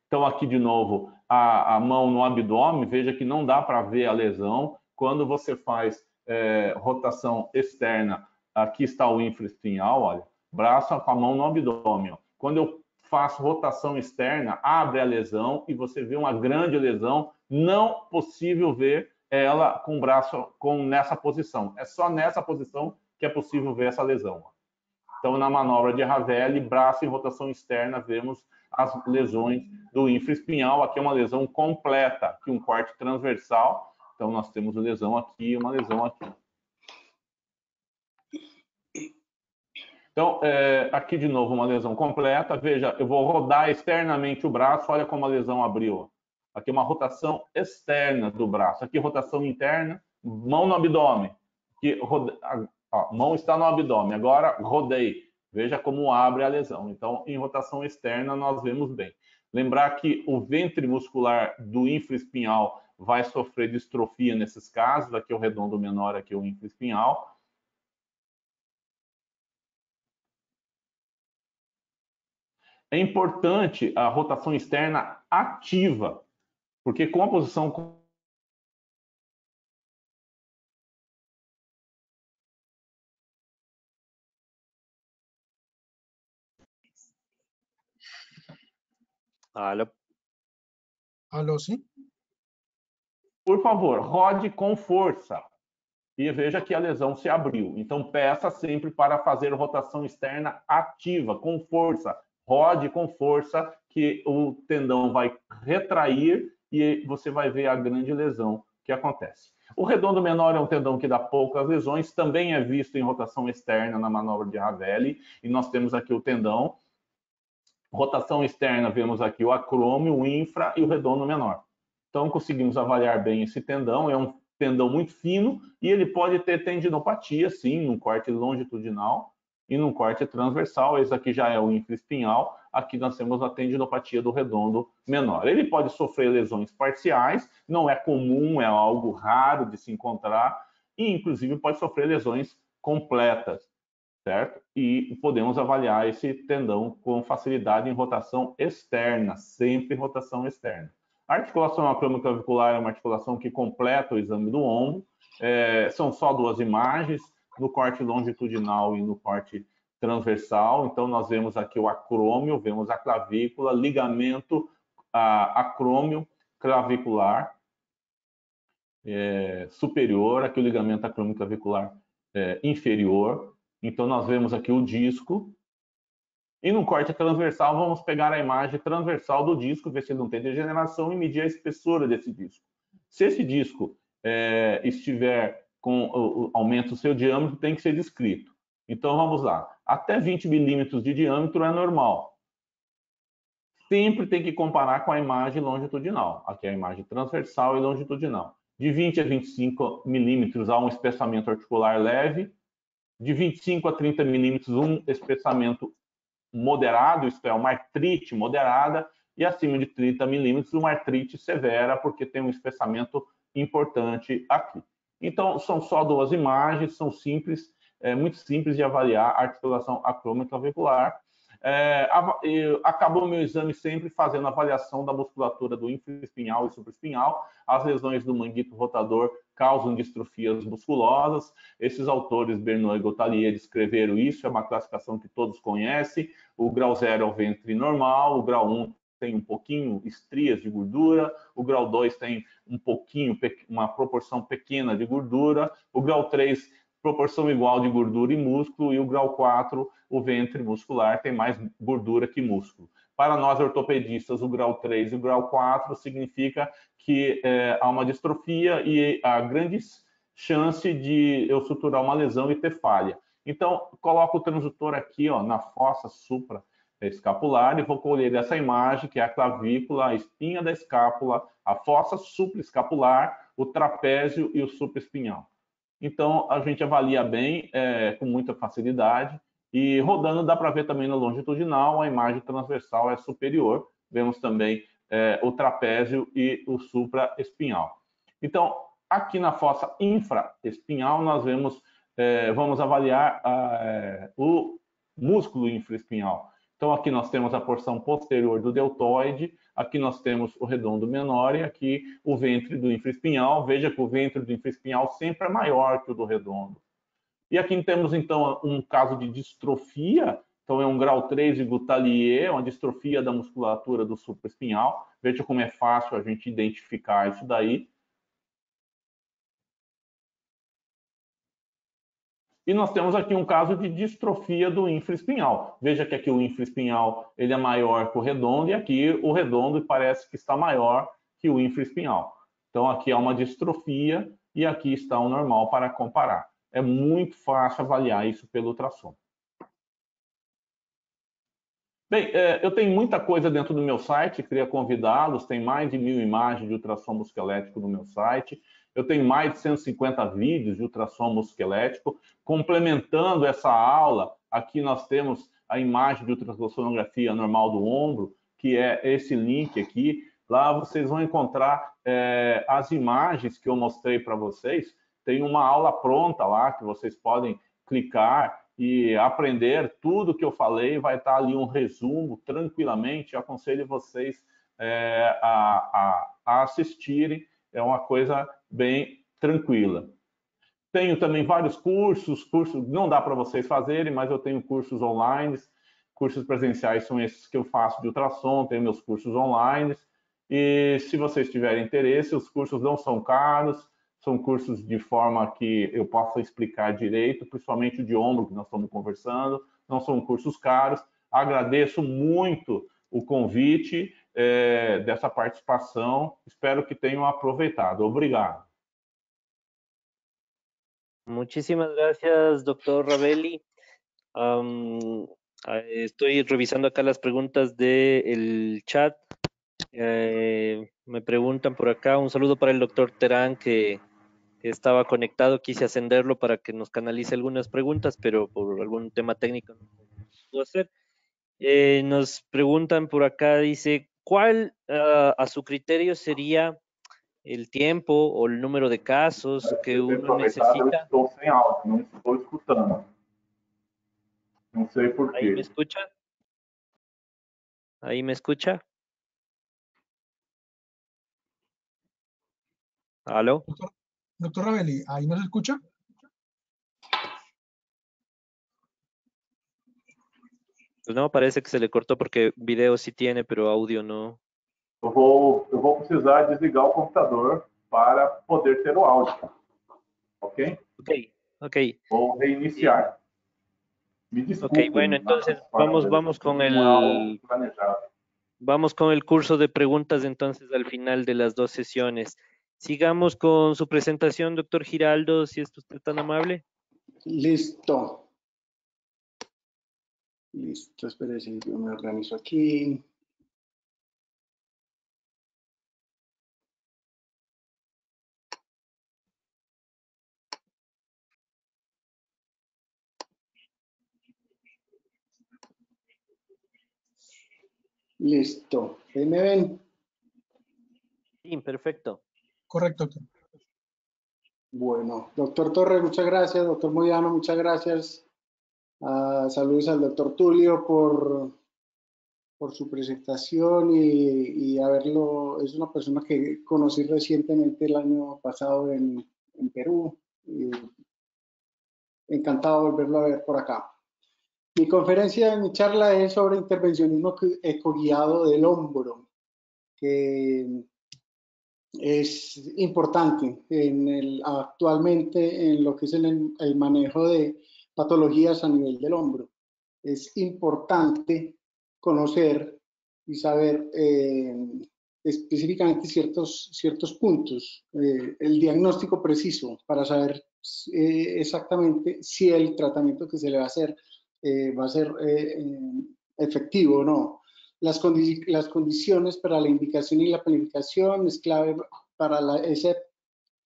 Então, aqui de novo, a mão no abdômen, veja que não dá para ver a lesão. Quando você faz rotação externa, aqui está o infraespinhal, olha, braço com a mão no abdômen. Ó. Quando eu faço rotação externa, abre a lesão e você vê uma grande lesão, não possível ver ela com o braço nessa posição. É só nessa posição que é possível ver essa lesão. Então, na manobra de Ravelli, braço em rotação externa, vemos as lesões do infraespinhal. Aqui é uma lesão completa, aqui um corte transversal. Então, nós temos uma lesão aqui e uma lesão aqui. Então, aqui de novo uma lesão completa. Veja, eu vou rodar externamente o braço, olha como a lesão abriu. Aqui uma rotação externa do braço. Aqui rotação interna, mão no abdômen. Aqui, mão está no abdômen. Agora rodei. Veja como abre a lesão. Então, em rotação externa, nós vemos bem. Lembrar que o ventre muscular do infraespinhal vai sofrer distrofia nesses casos. Aqui é o redondo menor, aqui é o infraespinhal. É importante a rotação externa ativa, porque com a posição... Alô? Alô, sim? Por favor, rode com força. E veja que a lesão se abriu. Então, peça sempre para fazer rotação externa ativa, com força. Rode com força, que o tendão vai retrair e você vai ver a grande lesão que acontece. O redondo menor é um tendão que dá poucas lesões, também é visto em rotação externa na manobra de Ravelli. E nós temos aqui o tendão. Rotação externa, vemos aqui o acrômio, o infra e o redondo menor. Então, conseguimos avaliar bem esse tendão. É um tendão muito fino e ele pode ter tendinopatia, sim, num corte longitudinal e num corte transversal. Esse aqui já é o infraespinhal. Aqui nós temos a tendinopatia do redondo menor. Ele pode sofrer lesões parciais, não é comum, é algo raro de se encontrar, e inclusive pode sofrer lesões completas, certo? E podemos avaliar esse tendão com facilidade em rotação externa, sempre em rotação externa. A articulação acromioclavicular é uma articulação que completa o exame do ombro. São só duas imagens, no corte longitudinal e no corte transversal. Então, nós vemos aqui o acrômio, vemos a clavícula, ligamento acrômio clavicular superior, aqui o ligamento acrômio-clavicular inferior. Então, nós vemos aqui o disco. E no corte transversal, vamos pegar a imagem transversal do disco, ver se ele não tem degeneração e medir a espessura desse disco. Se esse disco estiver aumenta o seu diâmetro, tem que ser descrito. Então, vamos lá. Até 20 milímetros de diâmetro é normal. Sempre tem que comparar com a imagem longitudinal. Aqui é a imagem transversal e longitudinal. De 20 a 25 milímetros há um espessamento articular leve. De 25 a 30 milímetros, um espessamento moderado, isto é, uma artrite moderada. E acima de 30 milímetros, uma artrite severa, porque tem um espessamento importante aqui. Então, são só duas imagens, são simples, muito simples de avaliar a articulação acromioclavicular. Acabou o meu exame sempre fazendo avaliação da musculatura do infraespinhal e supraespinhal. As lesões do manguito rotador causam distrofias musculosas. Esses autores, Bernot e Gottalier, descreveram isso, é uma classificação que todos conhecem. O grau 0 é o ventre normal, o grau 1 tem um pouquinho estrias de gordura, o grau 2 tem um pouquinho, uma proporção pequena de gordura, o grau 3, proporção igual de gordura e músculo, e o grau 4, o ventre muscular, tem mais gordura que músculo. Para nós ortopedistas, o grau 3 e o grau 4 significa que há uma distrofia e há grandes chance de eu suturar uma lesão e ter falha. Então, coloco o transdutor aqui, ó, na fossa supraescapular e vou colher essa imagem, que é a clavícula, a espinha da escápula, a fossa supraescapular, o trapézio e o supraespinhal. Então, a gente avalia bem, com muita facilidade, e rodando dá para ver também no longitudinal, a imagem transversal é superior, vemos também o trapézio e o supraespinhal. Então, aqui na fossa infraespinhal, nós vamos avaliar o músculo infraespinhal. Então, aqui nós temos a porção posterior do deltoide, aqui nós temos o redondo menor e aqui o ventre do infraespinhal. Veja que o ventre do infraespinhal sempre é maior que o do redondo. E aqui temos, então, um caso de distrofia. Então, é um grau 3 de Gottalier, uma distrofia da musculatura do supraespinhal. Veja como é fácil a gente identificar isso daí. E nós temos aqui um caso de distrofia do infraespinhal. Veja que aqui o infraespinhal ele é maior que o redondo e aqui o redondo parece que está maior que o infraespinhal. Então aqui há uma distrofia e aqui está o normal para comparar. É muito fácil avaliar isso pelo ultrassom. Bem, eu tenho muita coisa dentro do meu site, queria convidá-los, tem mais de 1000 imagens de ultrassom musculoesquelético no meu site, eu tenho mais de 150 vídeos de ultrassom musculoesquelético. Complementando essa aula, aqui nós temos a imagem de ultrassonografia normal do ombro, que é esse link aqui. Lá vocês vão encontrar as imagens que eu mostrei para vocês. Tem uma aula pronta lá que vocês podem clicar e aprender tudo que eu falei. Vai estar ali um resumo tranquilamente. Eu aconselho vocês a assistirem. É uma coisa bem tranquila. Tenho também vários cursos não dá para vocês fazerem, mas eu tenho cursos online. Cursos presenciais são esses que eu faço de ultrassom, tenho meus cursos online. E se vocês tiverem interesse, os cursos não são caros, são cursos de forma que eu possa explicar direito, principalmente o de ombro que nós estamos conversando, não são cursos caros. Agradeço muito o convite dessa participação, espero que tenham aproveitado. Obrigado. Muchísimas gracias, doctor Ravelli. Estoy revisando acá las preguntas del chat. Me preguntan por acá, un saludo para el doctor Terán que estaba conectado, quise ascenderlo para que nos canalice algunas preguntas, pero por algún tema técnico no pudo hacer. Nos preguntan por acá, dice, ¿cuál a su criterio sería el tiempo o el número de casos que uno necesita? Estou sem áudio, não estou escutando. Não sei por quê. ¿Ahí me escucha? ¿Ahí me escucha? ¿Aló? Doctor Ravelli, ¿ahí nos escucha? Pues no, parece que se le cortó porque video sí tiene, pero audio no. Eu vou precisar desligar o computador para poder ter o áudio. Ok? Ok. Vou reiniciar. Me desculpe. Ok, bueno, entonces vamos con el curso de preguntas entonces al final de las dos sesiones. Sigamos con su presentación, doctor Giraldo, si es usted tan amable. Listo. Listo, espérese, yo me organizo aquí. Listo. ¿Ahí me ven? Sí, perfecto. Correcto, doctor. Bueno, doctor Torres, muchas gracias. Doctor Moyano, muchas gracias. Saludos al doctor Tulio por su presentación y haberlo, es una persona que conocí recientemente el año pasado en Perú. Y encantado de volverlo a ver por acá. Mi conferencia, mi charla es sobre intervencionismo ecoguiado del hombro, que es importante actualmente en lo que es el manejo de patologías a nivel del hombro. Es importante conocer y saber específicamente ciertos puntos, el diagnóstico preciso para saber exactamente si el tratamiento que se le va a ser efectivo o no. Las condiciones para la indicación y la planificación es clave para ese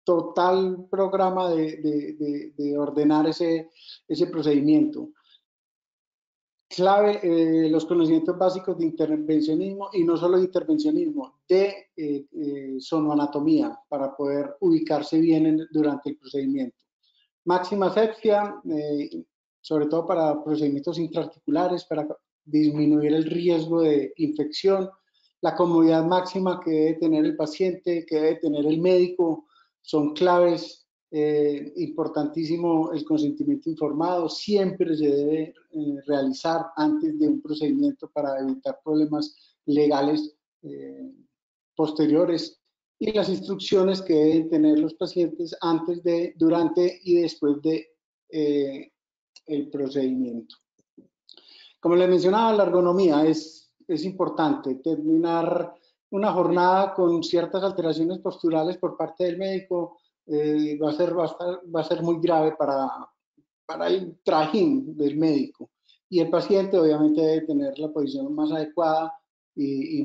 total programa de ordenar ese procedimiento. Clave los conocimientos básicos de intervencionismo y no solo de intervencionismo, de sonoanatomía para poder ubicarse bien durante el procedimiento. Máxima asepsia, sobre todo para procedimientos intraarticulares, para disminuir el riesgo de infección, la comodidad máxima que debe tener el paciente, que debe tener el médico, son claves. Importantísimo el consentimiento informado, siempre se debe realizar antes de un procedimiento para evitar problemas legales posteriores, y las instrucciones que deben tener los pacientes antes de, durante y después de el procedimiento. Como les mencionaba, la ergonomía es importante. Terminar una jornada con ciertas alteraciones posturales por parte del médico va a ser muy grave para el trajín del médico. Y el paciente obviamente debe tener la posición más adecuada y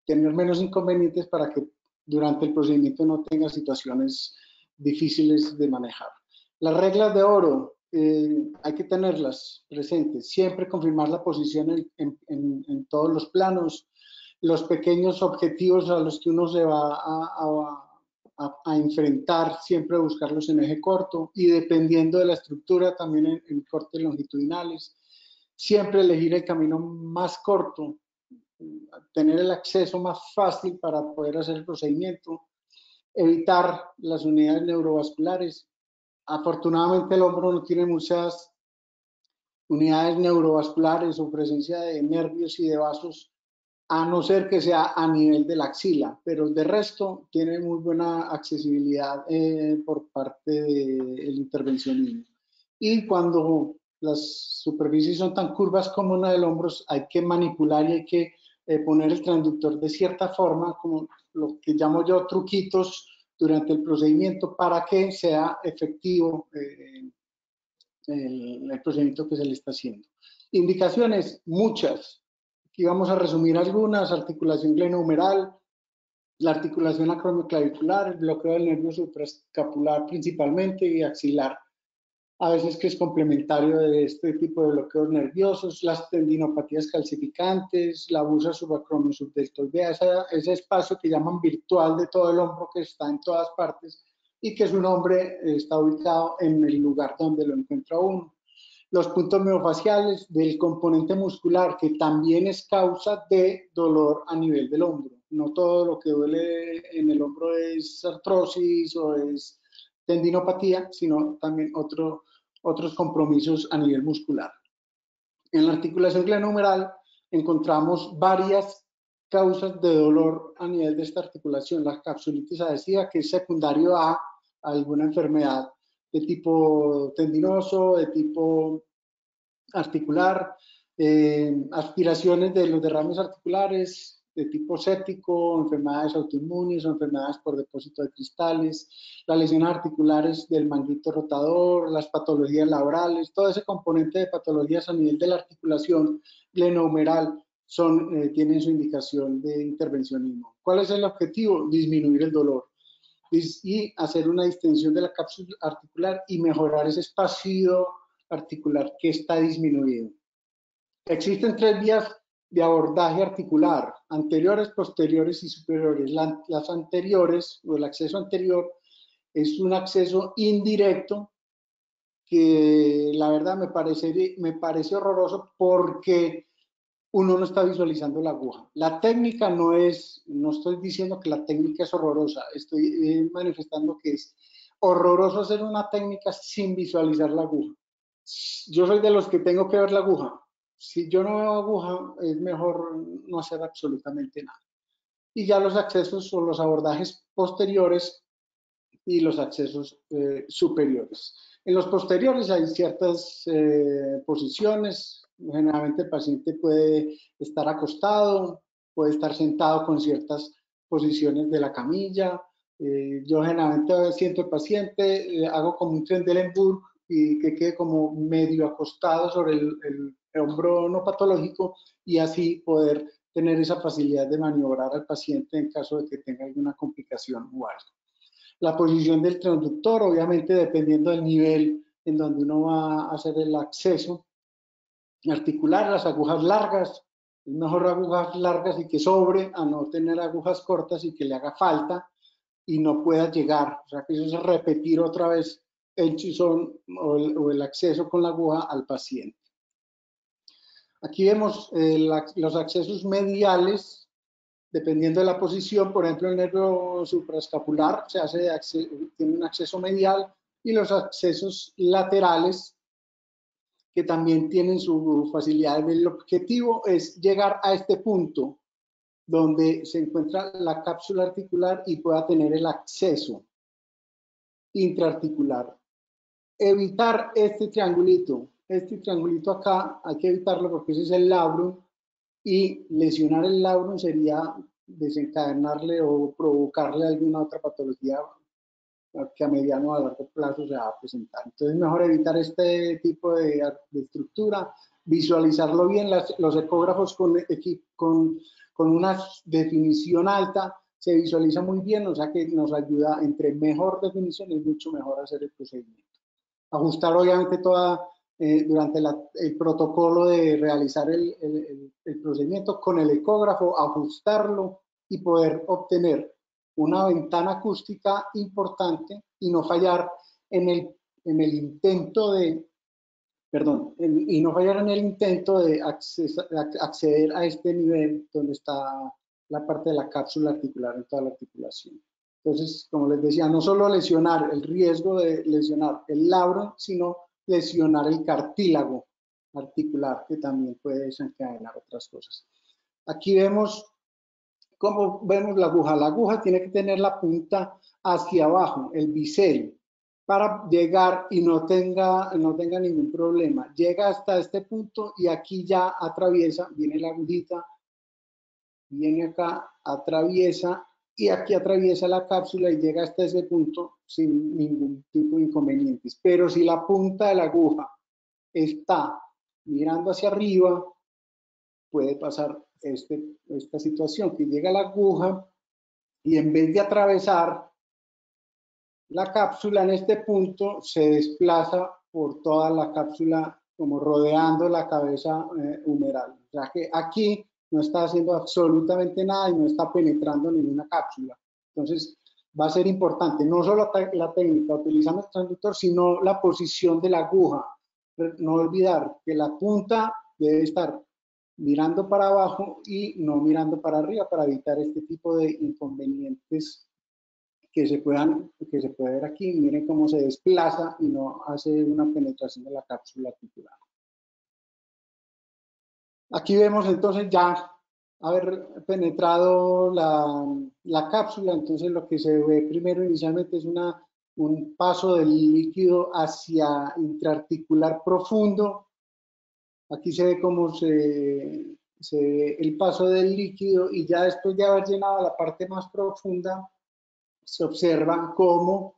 tener menos inconvenientes para que durante el procedimiento no tenga situaciones difíciles de manejar. Las reglas de oro, hay que tenerlas presentes, siempre confirmar la posición en todos los planos, los pequeños objetivos a los que uno se va a enfrentar, siempre buscarlos en eje corto y dependiendo de la estructura también en cortes longitudinales. Siempre elegir el camino más corto, tener el acceso más fácil para poder hacer el procedimiento, evitar las unidades neurovasculares. Afortunadamente el hombro no tiene muchas unidades neurovasculares o presencia de nervios y de vasos, a no ser que sea a nivel de la axila, pero de resto tiene muy buena accesibilidad por parte del intervencionismo. Y cuando las superficies son tan curvas como una del hombro, hay que manipular y hay que poner el transductor de cierta forma, como lo que llamo yo truquitos durante el procedimiento para que sea efectivo el procedimiento que se le está haciendo. Indicaciones, muchas. Aquí vamos a resumir algunas: articulación glenohumeral, la articulación acromioclavicular, el bloqueo del nervio supraescapular principalmente y axilar, a veces que es complementario de este tipo de bloqueos nerviosos, las tendinopatías calcificantes, la bursa subacromiosubdeltoidea, ese espacio que llaman virtual de todo el hombro que está en todas partes y que su nombre está ubicado en el lugar donde lo encuentra uno. Los puntos miofasciales del componente muscular, que también es causa de dolor a nivel del hombro. No todo lo que duele en el hombro es artrosis o es tendinopatía, sino también otros compromisos a nivel muscular. En la articulación glenohumeral encontramos varias causas de dolor a nivel de esta articulación. La capsulitis adhesiva, que es secundario a alguna enfermedad de tipo tendinoso, de tipo articular, aspiraciones de los derrames articulares, de tipo séptico, enfermedades autoinmunes o enfermedades por depósito de cristales, las lesiones articulares del manguito rotador, las patologías laborales, todo ese componente de patologías a nivel de la articulación glenohumeral tienen su indicación de intervencionismo. ¿Cuál es el objetivo? Disminuir el dolor y hacer una distensión de la cápsula articular y mejorar ese espacio articular que está disminuido. Existen 3 vías de abordaje articular: anteriores, posteriores y superiores. Las anteriores, o el acceso anterior, es un acceso indirecto que la verdad me parece horroroso porque uno no está visualizando la aguja. La técnica no estoy diciendo que la técnica es horrorosa, estoy manifestando que es horroroso hacer una técnica sin visualizar la aguja. Yo soy de los que tengo que ver la aguja. Si yo no veo aguja, es mejor no hacer absolutamente nada. Y ya los accesos o los abordajes posteriores y los accesos superiores. En los posteriores hay ciertas posiciones. Generalmente el paciente puede estar acostado, puede estar sentado con ciertas posiciones de la camilla. Yo generalmente siento al paciente, hago como un Trendelenburg y que quede como medio acostado sobre el hombro no patológico y así poder tener esa facilidad de maniobrar al paciente en caso de que tenga alguna complicación o algo. La posición del transductor, obviamente dependiendo del nivel en donde uno va a hacer el acceso articular, las agujas largas, es mejor agujas largas y que sobre a no tener agujas cortas y que le haga falta y no pueda llegar. O sea que eso es repetir otra vez el chuzón o el acceso con la aguja al paciente. Aquí vemos los accesos mediales, dependiendo de la posición. Por ejemplo, el nervio supraescapular tiene un acceso medial, y los accesos laterales, que también tienen su facilidad. El objetivo es llegar a este punto donde se encuentra la cápsula articular y pueda tener el acceso intraarticular. Evitar este triangulito acá, hay que evitarlo porque ese es el labrum, y lesionar el labrum sería desencadenarle o provocarle alguna otra patología que a mediano o a largo plazo se va a presentar. Entonces, mejor evitar este tipo de estructura, visualizarlo bien. Los ecógrafos con una definición alta se visualiza muy bien, o sea que nos ayuda, entre mejor definición es mucho mejor hacer el procedimiento. Ajustar obviamente durante el protocolo de realizar el procedimiento con el ecógrafo, ajustarlo y poder obtener una ventana acústica importante y no fallar en el intento de acceder a este nivel donde está la parte de la cápsula articular en toda la articulación. Entonces, como les decía, no solo lesionar, el riesgo de lesionar el labrum, sino lesionar el cartílago articular, que también puede desencadenar otras cosas. Aquí vemos cómo vemos la aguja. La aguja tiene que tener la punta hacia abajo, el bisel, para llegar y no tenga ningún problema. Llega hasta este punto y aquí ya atraviesa, viene la agujita, viene acá, atraviesa, y aquí atraviesa la cápsula y llega hasta ese punto sin ningún tipo de inconvenientes. Pero si la punta de la aguja está mirando hacia arriba, puede pasar esta situación, que llega la aguja y en vez de atravesar la cápsula en este punto, se desplaza por toda la cápsula, como rodeando la cabeza humeral. O sea que aquí no está haciendo absolutamente nada y no está penetrando ninguna cápsula. Entonces, va a ser importante no solo la técnica utilizando el transductor, sino la posición de la aguja. No olvidar que la punta debe estar mirando para abajo y no mirando para arriba, para evitar este tipo de inconvenientes que se puede ver aquí. Miren cómo se desplaza y no hace una penetración de la cápsula articular. Aquí vemos entonces ya haber penetrado la cápsula. Entonces lo que se ve primero inicialmente es un paso del líquido hacia intraarticular profundo. Aquí se ve cómo se se ve el paso del líquido y ya después de haber llenado la parte más profunda, se observa cómo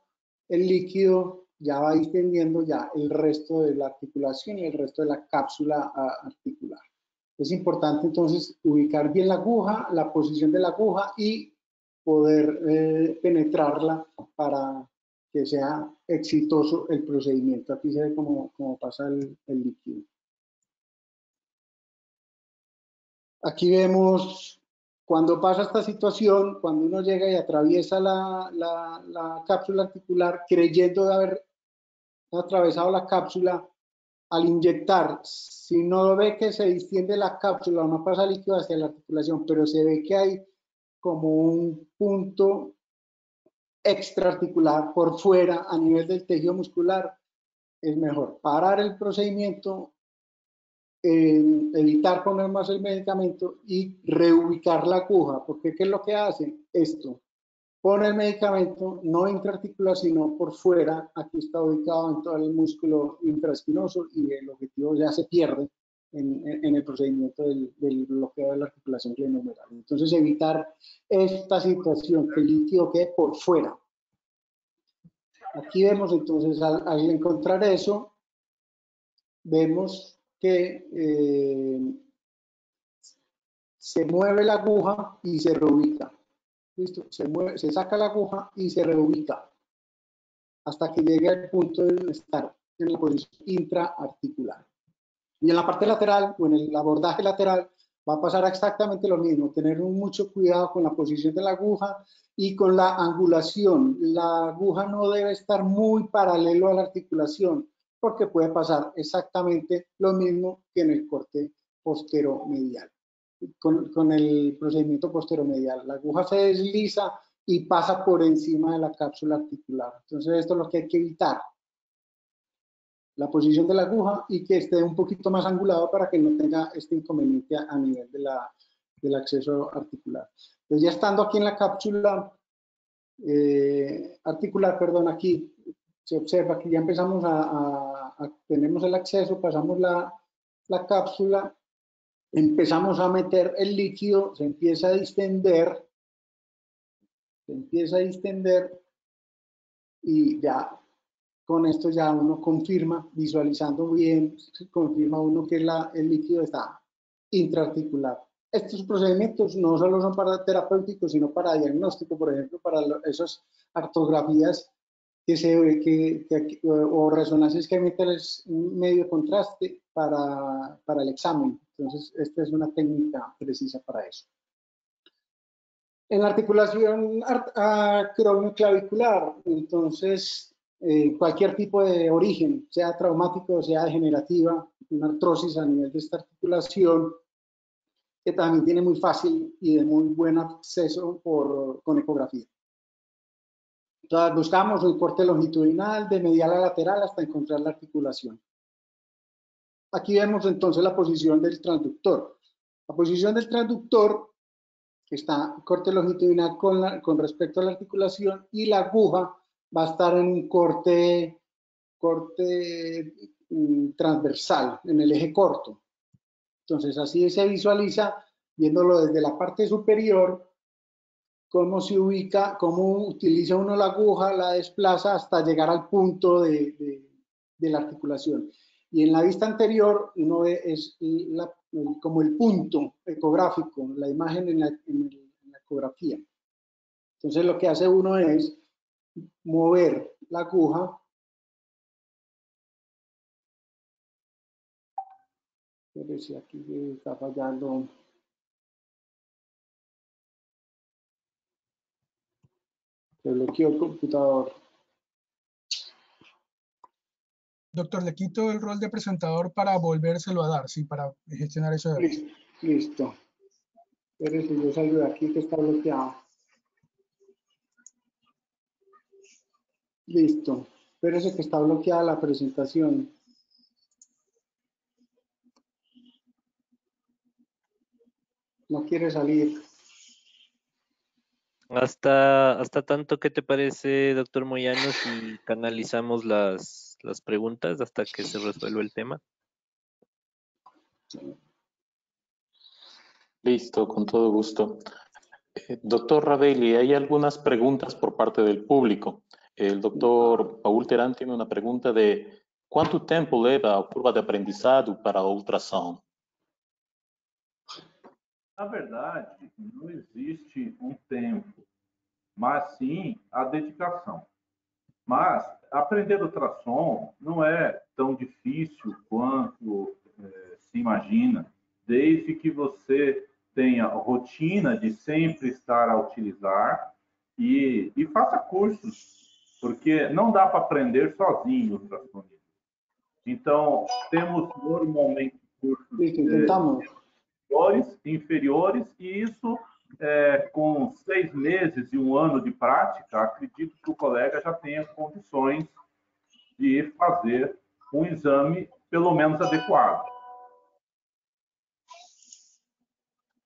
el líquido ya va distendiendo ya el resto de la articulación y el resto de la cápsula articular. Es importante entonces ubicar bien la aguja, la posición de la aguja y poder penetrarla para que sea exitoso el procedimiento. Aquí se ve cómo pasa el líquido. Aquí vemos cuando pasa esta situación, cuando uno llega y atraviesa la cápsula articular creyendo de haber atravesado la cápsula, al inyectar, si no ve que se distiende la cápsula o no pasa líquido hacia la articulación, pero se ve que hay como un punto extraarticular por fuera a nivel del tejido muscular, es mejor parar el procedimiento, evitar poner más el medicamento y reubicar la aguja, porque ¿qué es lo que hace? Esto, pone el medicamento no intraarticular, sino por fuera, aquí está ubicado en todo el músculo infraespinoso y el objetivo ya se pierde en el procedimiento del bloqueo de la articulación glenohumeral. Entonces, evitar esta situación, que el líquido quede por fuera. Aquí vemos entonces, al encontrar eso, vemos que se mueve la aguja y se reubica. ¿Listo? Se saca la aguja y se reubica hasta que llegue al punto de estar en la posición intraarticular. Y en la parte lateral o en el abordaje lateral va a pasar exactamente lo mismo, tener mucho cuidado con la posición de la aguja y con la angulación. La aguja no debe estar muy paralelo a la articulación porque puede pasar exactamente lo mismo que en el corte posteromedial. Con el procedimiento posteromedial, la aguja se desliza y pasa por encima de la cápsula articular. Entonces esto es lo que hay que evitar, la posición de la aguja y que esté un poquito más angulado para que no tenga este inconveniente a nivel del acceso articular. Entonces ya estando aquí en la cápsula articular, perdón, aquí se observa que ya empezamos tenemos el acceso, pasamos la cápsula, empezamos a meter el líquido, se empieza a distender y ya con esto ya uno confirma, visualizando bien, confirma uno que el líquido está intraarticular. Estos procedimientos no solo son para terapéuticos, sino para diagnóstico, por ejemplo, para esas artografías que se ve o resonancias que emiten un medio de contraste para el examen. Entonces, esta es una técnica precisa para eso. En la articulación acromioclavicular, entonces, cualquier tipo de origen, sea traumático o sea degenerativa, una artrosis a nivel de esta articulación, que también tiene muy fácil y de muy buen acceso con ecografía. Entonces, buscamos un corte longitudinal de medial a lateral hasta encontrar la articulación. Aquí vemos entonces la posición del transductor. La posición del transductor está corte longitudinal con respecto a la articulación y la aguja va a estar en un corte transversal, en el eje corto. Entonces así se visualiza, viéndolo desde la parte superior, cómo se ubica, cómo utiliza uno la aguja, la desplaza hasta llegar al punto de la articulación. Y en la vista anterior uno ve como el punto ecográfico, la imagen en la ecografía. Entonces lo que hace uno es mover la aguja. A ver si aquí está fallando. Se bloqueó el computador. Doctor, le quito el rol de presentador para volvérselo a dar, sí, para gestionar eso. Listo. Espérese, yo salgo de aquí que está bloqueado. Listo. Espérese que está bloqueada la presentación. No quiere salir. Hasta tanto, ¿qué te parece, doctor Moyano, si canalizamos las preguntas hasta que se resuelva el tema? Listo, con todo gusto. Doctor Ravelli, hay algunas preguntas por parte del público. El doctor Paul Terán tiene una pregunta de quanto tempo leva a curva de aprendizado para a ultrassom? Na verdade, não existe um tempo, mas sim a dedicação. Mas aprender ultrassom não é tão difícil quanto se imagina, desde que você tenha rotina de sempre estar a utilizar e faça cursos, porque não dá para aprender sozinho ultrassom. Então, temos normalmente cursos Listo, intentamos. inferiores, e isso, com 6 meses e 1 ano de prática, acredito que o colega já tenha condições de fazer um exame pelo menos adequado.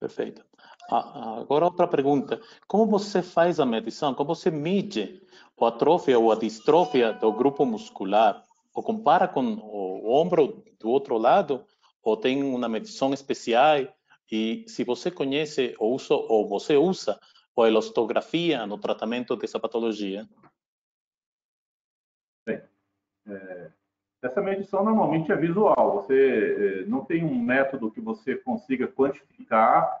Perfeito. Agora outra pergunta. Como você faz a medição? Como você mide a atrofia ou a distrofia do grupo muscular? Ou compara com o ombro do outro lado? Ou tem uma medição especial? E se você conhece ou você usa a elastografia no tratamento dessa patologia? Bem, essa medição normalmente é visual. Você não tem um método que você consiga quantificar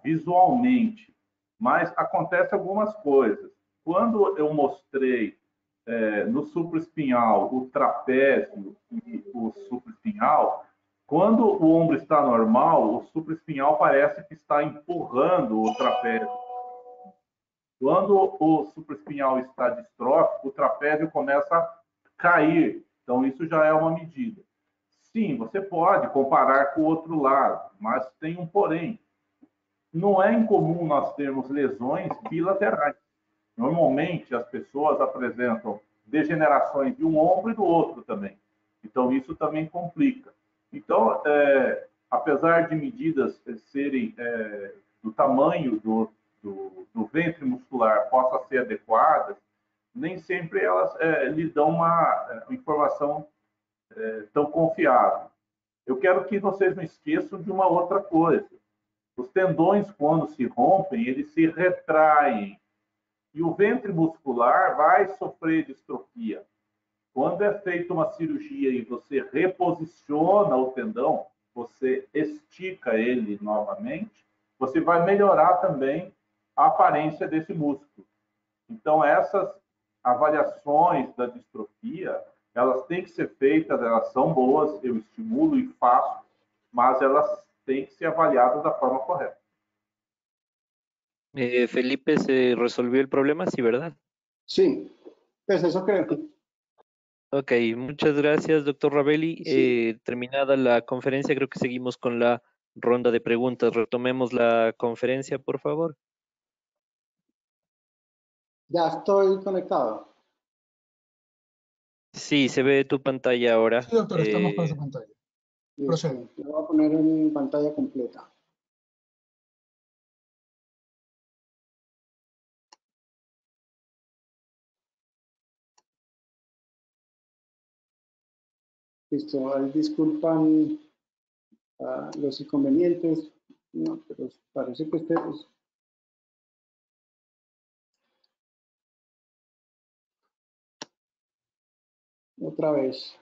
visualmente, mas acontece algumas coisas. Quando eu mostrei no supraespinhal o trapézio e o supraespinhal, quando o ombro está normal, o supraespinhal parece que está empurrando o trapézio. Quando o supraespinhal está distrófico, o trapézio começa a cair. Então, isso já é uma medida. Sim, você pode comparar com o outro lado, mas tem um porém. Não é incomum nós termos lesões bilaterais. Normalmente, as pessoas apresentam degenerações de um ombro e do outro também. Então, isso também complica. Então, apesar de medidas serem do tamanho do ventre muscular possa ser adequadas, nem sempre elas lhe dão uma informação tão confiável. Eu quero que vocês não esqueçam de uma outra coisa. Os tendões, quando se rompem, eles se retraem. E o ventre muscular vai sofrer distrofia. Quando é feita uma cirurgia e você reposiciona o tendão, você estica ele novamente, você vai melhorar também a aparência desse músculo. Então, essas avaliações da distrofia, elas têm que ser feitas, elas são boas, eu estimulo e faço, mas elas têm que ser avaliadas da forma correta. Felipe, ¿se resolvió el problema? Sí, ¿verdad? Sí, pues eso creo. Ok, muchas gracias, doctor Ravelli. Sí. Terminada la conferencia, creo que seguimos con la ronda de preguntas. Retomemos la conferencia, por favor. Ya estoy conectado. Sí, se ve tu pantalla ahora. Sí, doctor, estamos con su pantalla. Procede. Lo voy a poner en pantalla completa. Listo, ahí disculpan los inconvenientes, no, pero parece que ustedes... Otra vez.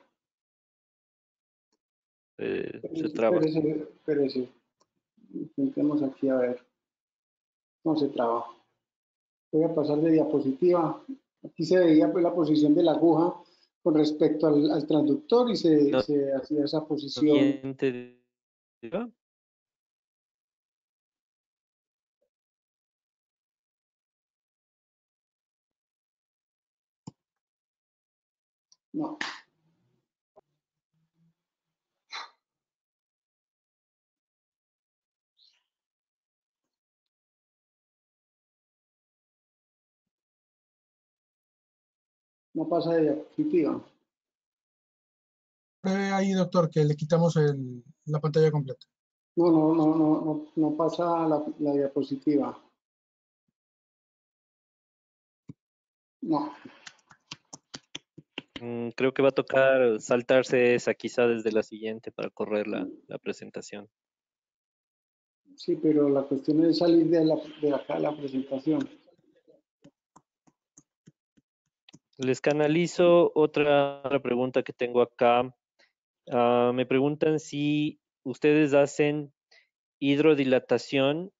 Se traba. Espérese. Intentemos aquí a ver cómo se traba. Voy a pasar de diapositiva. Aquí se veía pues la posición de la aguja con respecto al transductor y se hacía esa posición. No. No pasa de diapositiva. Pruebe ahí, doctor, que le quitamos la pantalla completa. No pasa la diapositiva. No. Creo que va a tocar saltarse esa quizá desde la siguiente para correr la presentación. Sí, pero la cuestión es salir de acá de la presentación. Les canalizo otra pregunta que tengo acá. Me preguntan si ustedes hacen hidrodilatación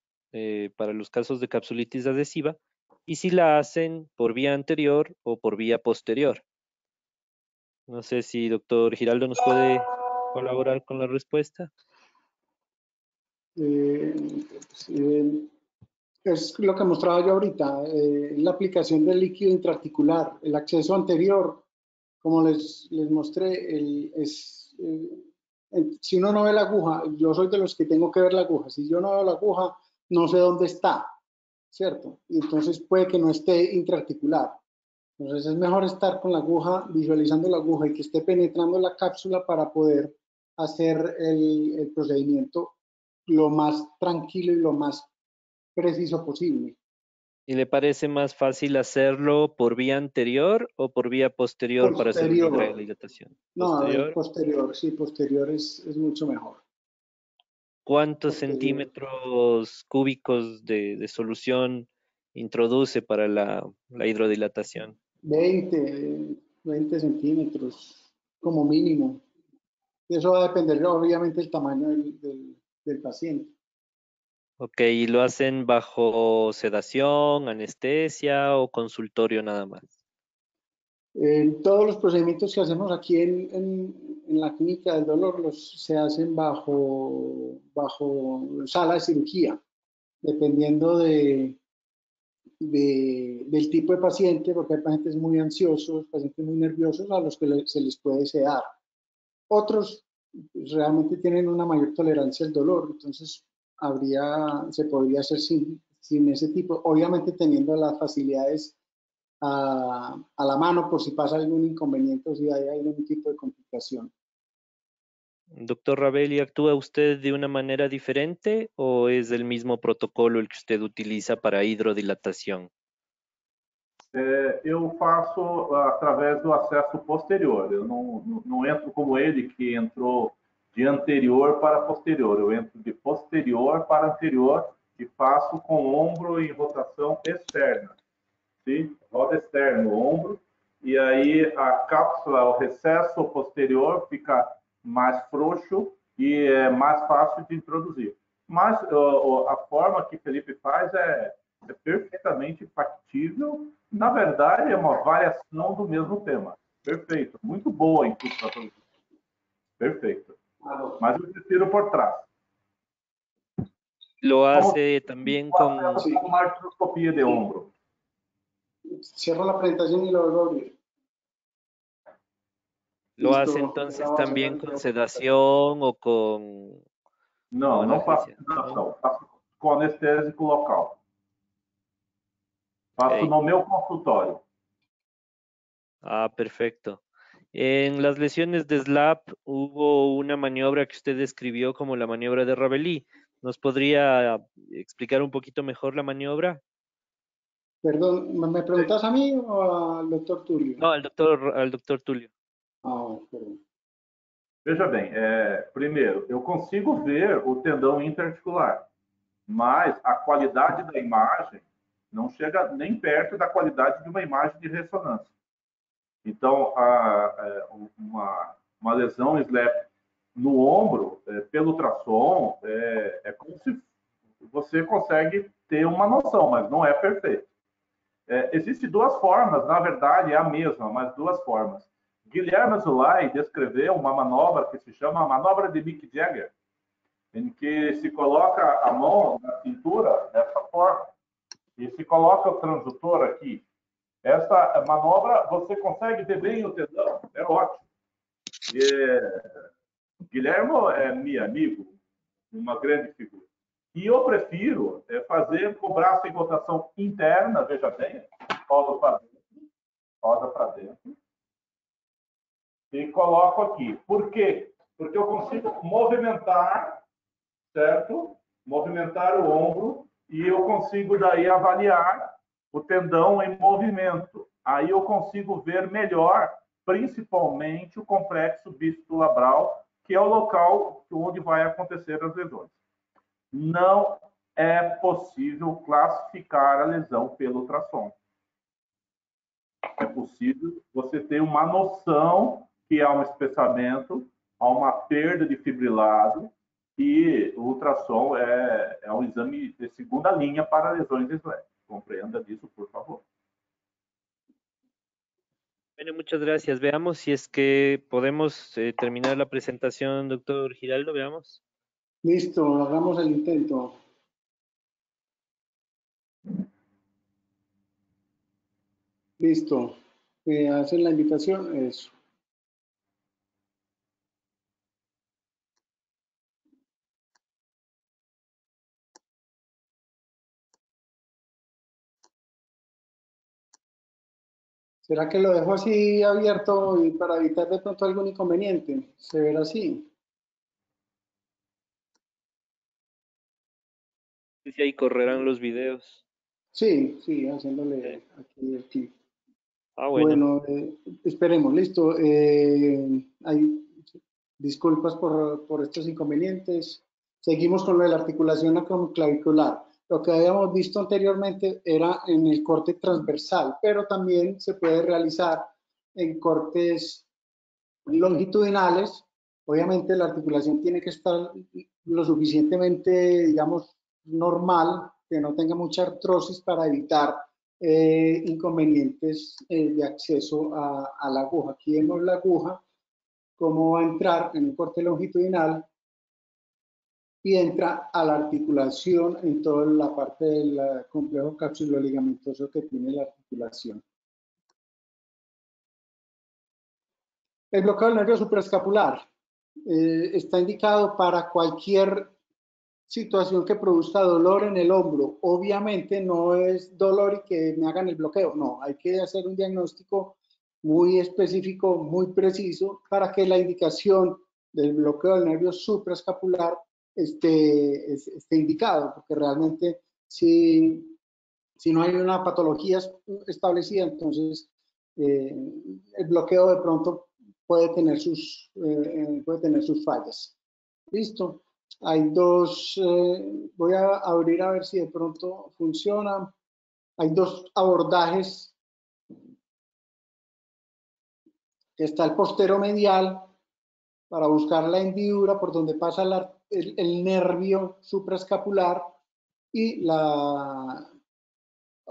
para los casos de capsulitis adhesiva y si la hacen por vía anterior o por vía posterior. No sé si doctor Giraldo nos puede colaborar con la respuesta. Es lo que mostraba yo ahorita, la aplicación del líquido intraarticular, el acceso anterior, como les mostré, si uno no ve la aguja, yo soy de los que tengo que ver la aguja, si yo no veo la aguja, no sé dónde está, ¿cierto? Y entonces puede que no esté intraarticular. Entonces es mejor estar con la aguja, visualizando la aguja y que esté penetrando la cápsula para poder hacer el procedimiento lo más tranquilo y lo más preciso posible. ¿Y le parece más fácil hacerlo por vía anterior o por vía posterior para hacer una hidrodilatación? No, posterior, sí, posterior es mucho mejor. ¿Cuántos centímetros cúbicos de solución introduce para la hidrodilatación? 20 centímetros como mínimo. Eso va a depender obviamente del tamaño del paciente. Ok, ¿y lo hacen bajo sedación, anestesia o consultorio nada más? Todos los procedimientos que hacemos aquí en la clínica del dolor se hacen bajo sala de cirugía, dependiendo del tipo de paciente, porque hay pacientes muy ansiosos, pacientes muy nerviosos a los que se les puede sedar. Otros realmente tienen una mayor tolerancia al dolor, entonces se podría hacer sin ese tipo, obviamente teniendo las facilidades a la mano por si pasa algún inconveniente o si hay algún tipo de complicación. Doctor Ravelli, ¿actúa usted de una manera diferente o es el mismo protocolo el que usted utiliza para hidrodilatación? Eu faço através do acesso posterior. Eu não entro como ele, que entrou de anterior para posterior. Eu entro de posterior para anterior e faço com o ombro em rotação externa. Sim? Roda externa, o ombro. E aí a cápsula, o recesso posterior fica mais frouxo e é mais fácil de introduzir. Mas a forma que Felipe faz é perfeitamente factível. Na verdade, é uma variação do mesmo tema. Perfeito. Muito boa a input. Perfeito. Mas eu prefiro por trás. Lo hace también con... Uma artroscopia de ombro. Cierro la presentación y lo vuelvo a abrir. ¿Lo hace entonces también con sedación o con... Não, não faço sedação. Faço com anestésico local. Faço no meu consultório. Ah, perfecto. En las lesiones de SLAP hubo una maniobra que usted describió como la maniobra de Ravelli. ¿Nos podría explicar un poquito mejor la maniobra? Perdón, ¿me preguntas a mí o al doctor Tulio? No, al doctor Tulio. Ah, perdão. Veja bem, primeiro, eu consigo ver o tendão interarticular, mas a qualidade da imagem não chega nem perto da qualidade de uma imagem de ressonância. Então, uma lesão SLAP no ombro, pelo ultrassom, é como se você consegue ter uma noção, mas não é perfeito. Existem duas formas, na verdade é a mesma, mas duas formas. Guilherme Azoulay descreveu uma manobra que se chama a manobra de Mick Jagger, em que se coloca a mão na cintura dessa forma e se coloca o transdutor aqui. Essa manobra você consegue ver bem o tendão, é ótimo. Guilherme é meu amigo, uma grande figura. E eu prefiro fazer com o braço em rotação interna, veja bem, roda para dentro, e coloco aqui. Por quê? Porque eu consigo movimentar, certo? Movimentar o ombro e eu consigo daí avaliar o tendão em movimento. Aí eu consigo ver melhor, principalmente o complexo bíceps labral, que é o local onde vai acontecer as lesões. não é possível classificar a lesão pelo ultrassom. É possível você ter uma noção que há um espessamento, há uma perda de fibrilado, e o ultrassom é um exame de segunda linha para lesões leves. Compreenda disso, por favor. Bueno, muchas gracias. Veamos si es que podemos terminar la presentación, doctor Giraldo. Veamos. Listo, hagamos el intento. Listo. Hacen la invitación. Eso. ¿Será que lo dejo así abierto y para evitar de pronto algún inconveniente? ¿Se verá así? Si ahí correrán los videos. Sí, sí, haciéndole aquí el clic. Ah, bueno. Bueno, esperemos, listo. Hay disculpas por estos inconvenientes. Seguimos con lo de la articulación acromioclavicular. Lo que habíamos visto anteriormente era en el corte transversal, pero también se puede realizar en cortes longitudinales. Obviamente la articulación tiene que estar lo suficientemente, digamos, normal, que no tenga mucha artrosis para evitar inconvenientes de acceso a la aguja. Aquí vemos la aguja, cómo va a entrar en un corte longitudinal y entra a la articulación en toda la parte del complejo capsuloligamentoso que tiene la articulación. El bloqueo del nervio supraescapular está indicado para cualquier situación que produzca dolor en el hombro. Obviamente no es dolor y que me hagan el bloqueo, no, hay que hacer un diagnóstico muy específico, muy preciso, para que la indicación del bloqueo del nervio supraescapular esté indicado, porque realmente si no hay una patología establecida, entonces el bloqueo de pronto puede tener sus fallas. Listo. Hay dos, voy a abrir a ver si de pronto funciona. Hay dos abordajes. Está el posteromedial para buscar la hendidura por donde pasa el nervio supraescapular, y la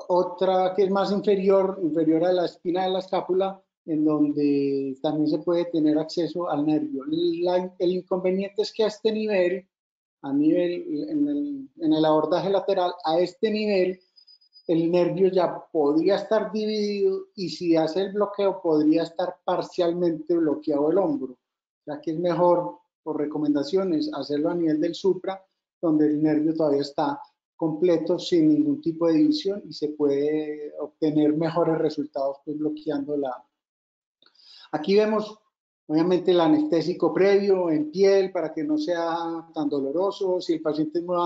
otra que es más inferior a la espina de la escápula, en donde también se puede tener acceso al nervio. El inconveniente es que a este nivel, en el abordaje lateral, a este nivel, el nervio ya podría estar dividido, y si hace el bloqueo podría estar parcialmente bloqueado el hombro. O sea que es mejor, por recomendaciones, hacerlo a nivel del supra, donde el nervio todavía está completo, sin ningún tipo de división, y se puede obtener mejores resultados pues bloqueando la... Aquí vemos obviamente el anestésico previo en piel para que no sea tan doloroso. Si el paciente es muy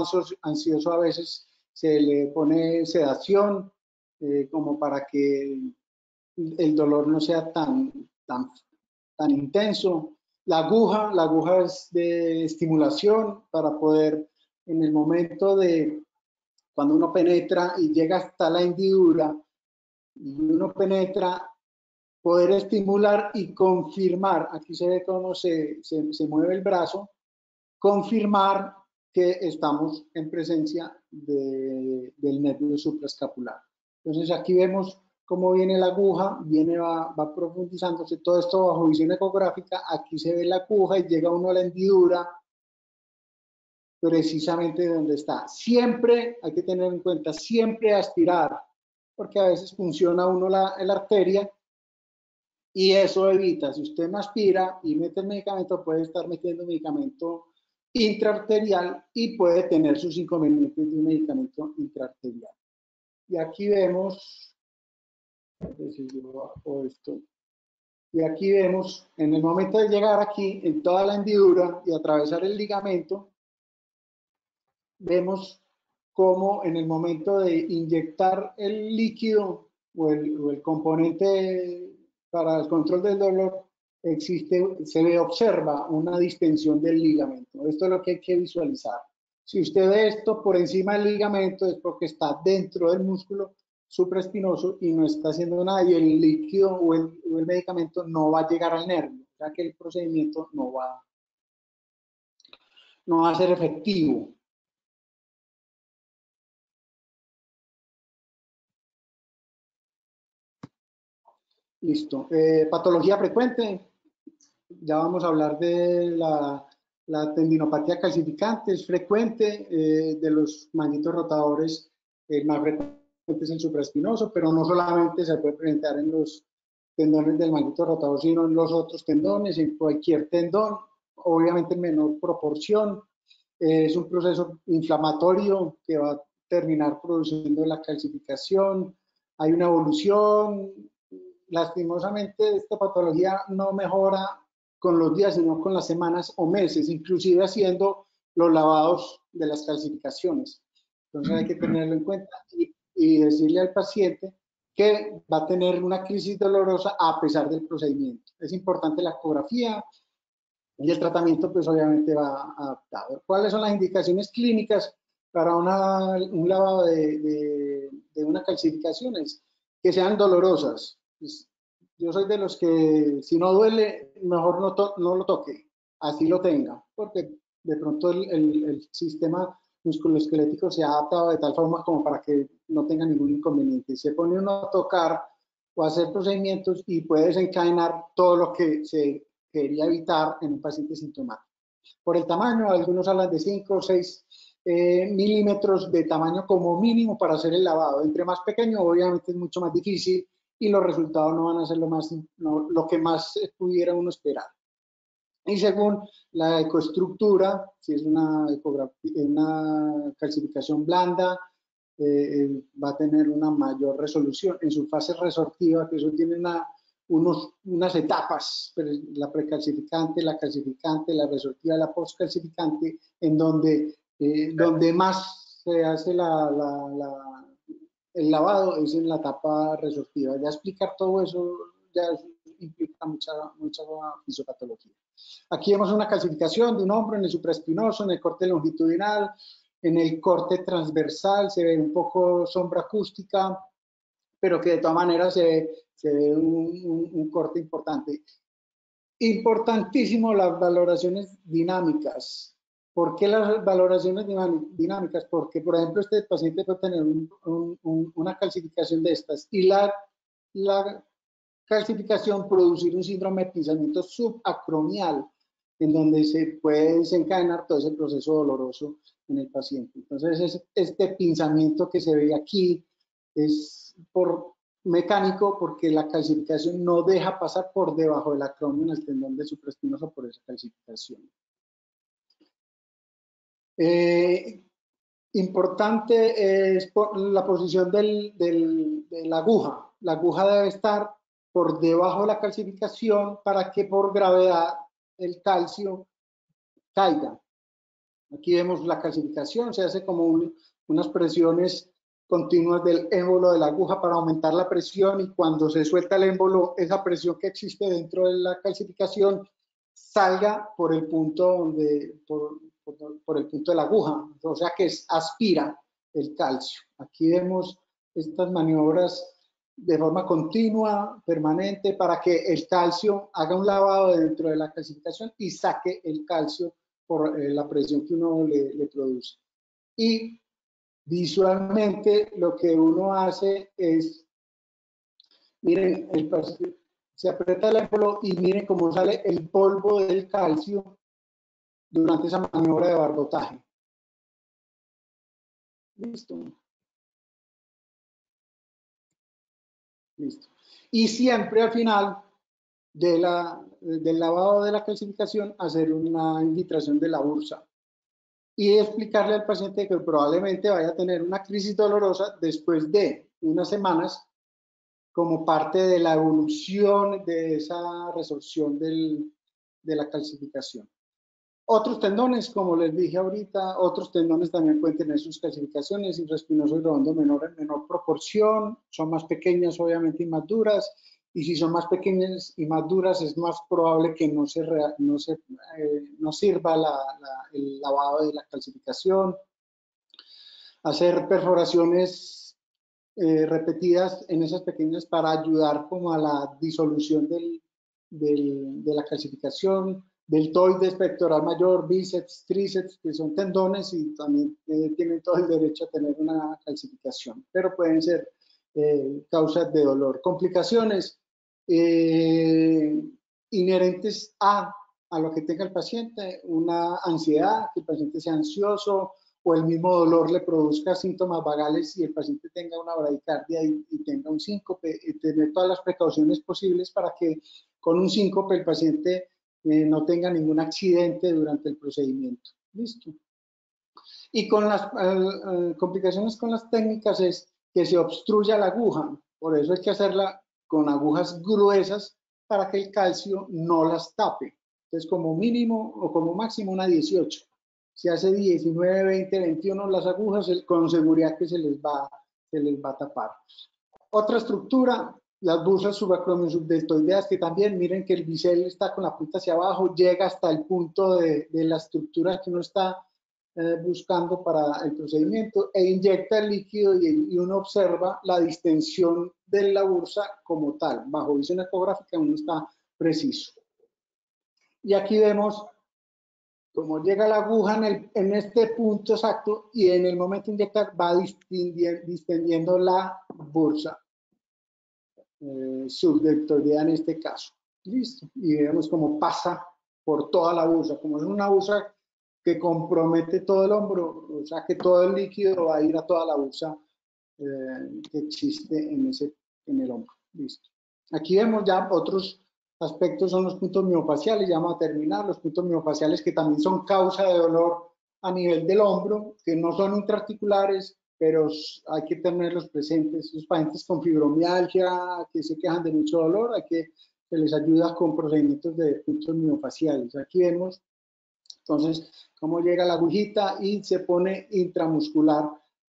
ansioso, a veces se le pone sedación como para que el dolor no sea tan intenso. La aguja es de estimulación para poder, en el momento de cuando uno penetra y llega hasta la hendidura, y uno penetra, poder estimular y confirmar. Aquí se ve cómo se mueve el brazo, confirmar que estamos en presencia del nervio supraescapular. Entonces aquí vemos cómo viene la aguja, va profundizándose todo esto bajo visión ecográfica. Aquí se ve la aguja y llega uno a la hendidura, precisamente donde está. Siempre hay que tener en cuenta, siempre aspirar, porque a veces funciona uno la arteria, y eso evita, si usted no aspira y mete el medicamento, puede estar metiendo medicamento intraarterial y puede tener sus inconvenientes de un medicamento intraarterial. Y aquí vemos, a ver si yo hago esto, y aquí vemos, en el momento de llegar aquí, en toda la hendidura y atravesar el ligamento, vemos cómo en el momento de inyectar el líquido o el componente para el control del dolor, observa una distensión del ligamento. Esto es lo que hay que visualizar. Si usted ve esto por encima del ligamento es porque está dentro del músculo supraespinoso y no está haciendo nada y el líquido o el medicamento no va a llegar al nervio, o sea que el procedimiento no va a ser efectivo. Listo. Patología frecuente. Ya vamos a hablar de la tendinopatía calcificante. Es frecuente de los manguitos rotadores. El más frecuente es el supraespinoso, pero no solamente se puede presentar en los tendones del manguito rotador, sino en los otros tendones, en cualquier tendón, obviamente en menor proporción. Es un proceso inflamatorio que va a terminar produciendo la calcificación. Hay una evolución. Lastimosamente, esta patología no mejora con los días, sino con las semanas o meses, inclusive haciendo los lavados de las calcificaciones. Entonces hay que tenerlo en cuenta y decirle al paciente que va a tener una crisis dolorosa a pesar del procedimiento. Es importante la ecografía y el tratamiento, pues obviamente va adaptado. ¿Cuáles son las indicaciones clínicas para un lavado de una calcificación? Que sean dolorosas. Pues, yo soy de los que si no duele, mejor no lo toque, así lo tenga, porque de pronto el sistema musculoesquelético se ha adaptado de tal forma como para que no tenga ningún inconveniente. Se pone uno a tocar o a hacer procedimientos y puede desencadenar todo lo que se quería evitar en un paciente sintomático. Por el tamaño, algunos hablan de 5 o 6 milímetros de tamaño como mínimo para hacer el lavado. Entre más pequeño, obviamente es mucho más difícil y los resultados no van a ser lo que más pudiera uno esperar. Y según la ecoestructura, si es una calcificación blanda, va a tener una mayor resolución. En su fase resortiva, que eso tiene unas etapas, la precalcificante, la calcificante, la resortiva, la postcalcificante, en donde más se hace el lavado es en la etapa resortiva. Ya explicar todo eso ya implica mucha fisiopatología. Aquí vemos una calcificación de un hombro en el supraespinoso, en el corte longitudinal, en el corte transversal, se ve un poco sombra acústica, pero que de todas maneras se ve un corte importante. Importantísimo las valoraciones dinámicas. ¿Por qué las valoraciones dinámicas? Porque, por ejemplo, este paciente puede tener una calcificación de estas y la calcificación producir un síndrome de pinzamiento subacromial, en donde se puede desencadenar todo ese proceso doloroso en el paciente. Entonces, este pinzamiento que se ve aquí es por mecánico porque la calcificación no deja pasar por debajo del acromio en el tendón del supraespinoso por esa calcificación. Importante es la posición de la aguja. La aguja debe estar por debajo de la calcificación para que por gravedad el calcio caiga. Aquí vemos la calcificación, se hace como unas presiones continuas del émbolo de la aguja para aumentar la presión y cuando se suelta el émbolo, esa presión que existe dentro de la calcificación salga por el punto por el punto de la aguja, o sea que aspira el calcio. Aquí vemos estas maniobras de forma continua, permanente, para que el calcio haga un lavado dentro de la calcificación y saque el calcio por la presión que uno le produce. Y visualmente lo que uno hace es, miren, se aprieta el émbolo y miren cómo sale el polvo del calcio durante esa maniobra de barbotaje. Listo. Listo. Y siempre al final del lavado de la calcificación hacer una infiltración de la bursa y explicarle al paciente que probablemente vaya a tener una crisis dolorosa después de unas semanas como parte de la evolución de esa resorción de la calcificación. Otros tendones, como les dije ahorita, otros tendones también pueden tener sus calcificaciones, infraespinoso y redondo en menor proporción, son más pequeñas obviamente y más duras, y si son más pequeñas y más duras es más probable que no sirva el lavado de la calcificación. Hacer perforaciones repetidas en esas pequeñas para ayudar como a la disolución de la calcificación, deltoides, pectoral mayor, bíceps, tríceps, que son tendones y también tienen todo el derecho a tener una calcificación, pero pueden ser causas de dolor. Complicaciones inherentes a lo que tenga el paciente, una ansiedad, que el paciente sea ansioso, o el mismo dolor le produzca síntomas vagales y el paciente tenga una bradicardia y tenga un síncope, y tener todas las precauciones posibles para que con un síncope el paciente no tenga ningún accidente durante el procedimiento. Listo. Y con las complicaciones con las técnicas es que se obstruya la aguja, por eso hay que hacerla con agujas gruesas para que el calcio no las tape. Entonces, como mínimo o como máximo una 18. Si hace 19, 20, 21 las agujas, con seguridad que se les va a tapar. Otra estructura, las bursas subacromiosubdeltoideas, que también miren que el bisel está con la punta hacia abajo, llega hasta el punto de la estructura que uno está buscando para el procedimiento e inyecta el líquido y uno observa la distensión de la bursa como tal. Bajo visión ecográfica uno está preciso. Y aquí vemos cómo llega la aguja en este punto exacto y en el momento de inyectar va distendiendo la bursa subdeltoidea en este caso. Listo. Y vemos cómo pasa por toda la bursa. Como es una bursa que compromete todo el hombro, o sea que todo el líquido va a ir a toda la bursa que existe en el hombro. Listo. Aquí vemos ya otros aspectos, son los puntos miofaciales, ya vamos a terminar, los puntos miofaciales que también son causa de dolor a nivel del hombro, que no son intraarticulares, pero hay que tenerlos presentes. Los pacientes con fibromialgia, que se quejan de mucho dolor, se les ayuda con procedimientos de puntos miofaciales. Aquí vemos, entonces, cómo llega la agujita y se pone intramuscular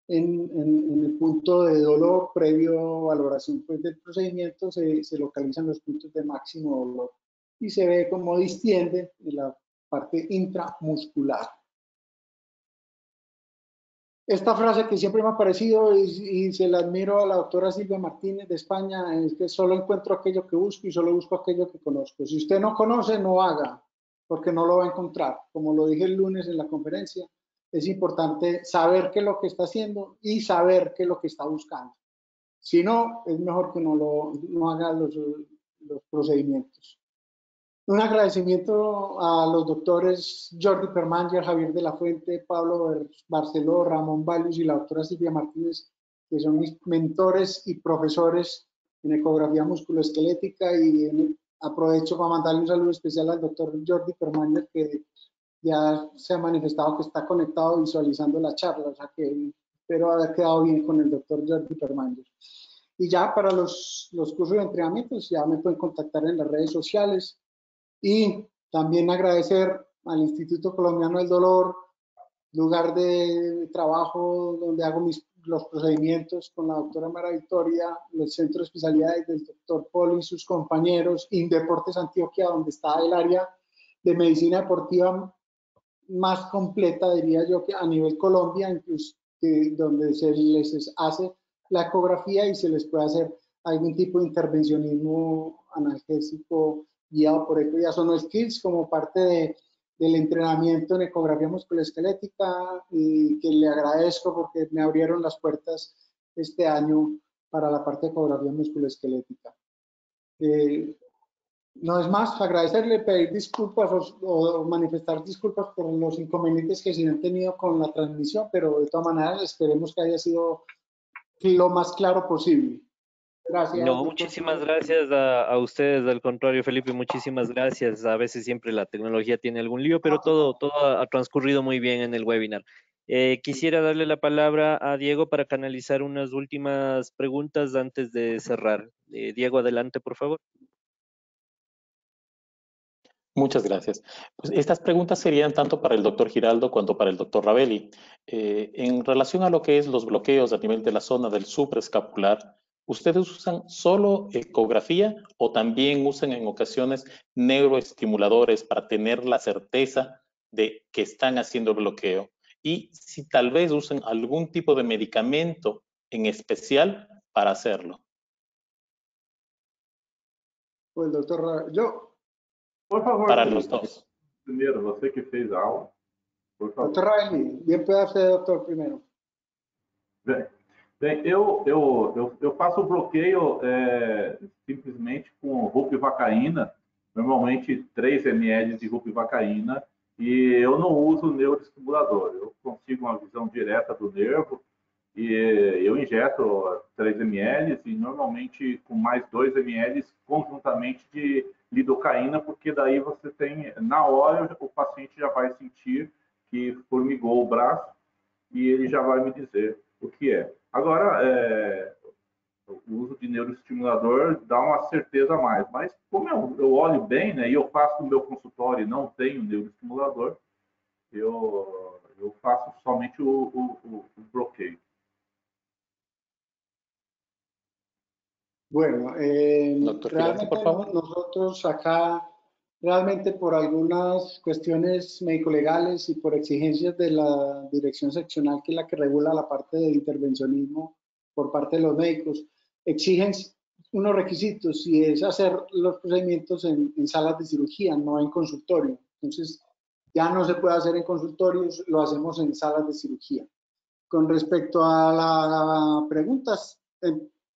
en el punto de dolor. Previo valoración pues, del procedimiento, se localizan los puntos de máximo dolor y se ve cómo distiende en la parte intramuscular. Esta frase que siempre me ha parecido y se la admiro a la doctora Silvia Martínez de España, es que solo encuentro aquello que busco y solo busco aquello que conozco. Si usted no conoce, no haga, porque no lo va a encontrar. Como lo dije el lunes en la conferencia, es importante saber qué es lo que está haciendo y saber qué es lo que está buscando. Si no, es mejor que no haga los procedimientos. Un agradecimiento a los doctores Jordi Permanger, Javier de la Fuente, Pablo Barceló, Ramón Valius y la doctora Silvia Martínez, que son mis mentores y profesores en ecografía musculoesquelética, y aprovecho para mandarle un saludo especial al doctor Jordi Permanger, que ya se ha manifestado que está conectado visualizando la charla, o sea que espero haber quedado bien con el doctor Jordi Permanger. Y ya para los cursos de entrenamiento, ya me pueden contactar en las redes sociales. Y también agradecer al Instituto Colombiano del Dolor, lugar de trabajo donde hago los procedimientos con la doctora Mara Victoria, el centro de especialidades del doctor Poli y sus compañeros, Indeportes Antioquia, donde está el área de medicina deportiva más completa, diría yo, que a nivel Colombia, incluso donde se les hace la ecografía y se les puede hacer algún tipo de intervencionismo analgésico guiado por Ecoyasono Skills como parte del entrenamiento en ecografía musculoesquelética, y que le agradezco porque me abrieron las puertas este año para la parte de ecografía musculoesquelética. No es más, agradecerle, pedir disculpas o manifestar disculpas por los inconvenientes que se han tenido con la transmisión, pero de todas maneras esperemos que haya sido lo más claro posible. Gracias. No, muchísimas gracias a ustedes, al contrario, Felipe, muchísimas gracias. A veces siempre la tecnología tiene algún lío, pero todo ha transcurrido muy bien en el webinar. Quisiera darle la palabra a Diego para canalizar unas últimas preguntas antes de cerrar. Diego, adelante, por favor. Muchas gracias. Pues estas preguntas serían tanto para el doctor Giraldo cuanto para el doctor Ravelli. En relación a lo que es los bloqueos a nivel de la zona del supraescapular, ¿ustedes usan solo ecografía o también usan en ocasiones neuroestimuladores para tener la certeza de que están haciendo bloqueo? Y si tal vez usan algún tipo de medicamento en especial para hacerlo. Pues doctor, yo. Por favor, Para los dos. Primeiro, você que fez a aula, por favor. Doctor Riley, bien puede hacer doctor primero. Bem, eu faço o bloqueio simplesmente com ropivacaína, normalmente 3 ml de ropivacaína, e eu não uso neuroestimulador. Eu consigo uma visão direta do nervo e eu injeto 3 ml e normalmente com mais 2 ml conjuntamente de lidocaína, porque daí você tem, na hora, o paciente já vai sentir que formigou o braço e ele já vai me dizer o que é. Agora, o uso de neuroestimulador dá uma certeza a mais, mas como eu olho bem, né, e eu faço no meu consultório e não tenho neuroestimulador, eu faço somente o bloqueio. Bueno, Doctor realmente Firenze, por favor. Nosotros acá, realmente por algunas cuestiones médico-legales y por exigencias de la dirección seccional, que es la que regula la parte de intervencionismo por parte de los médicos, exigen unos requisitos y es hacer los procedimientos en salas de cirugía, no en consultorio. Entonces, ya no se puede hacer en consultorios, lo hacemos en salas de cirugía. Con respecto a las preguntas,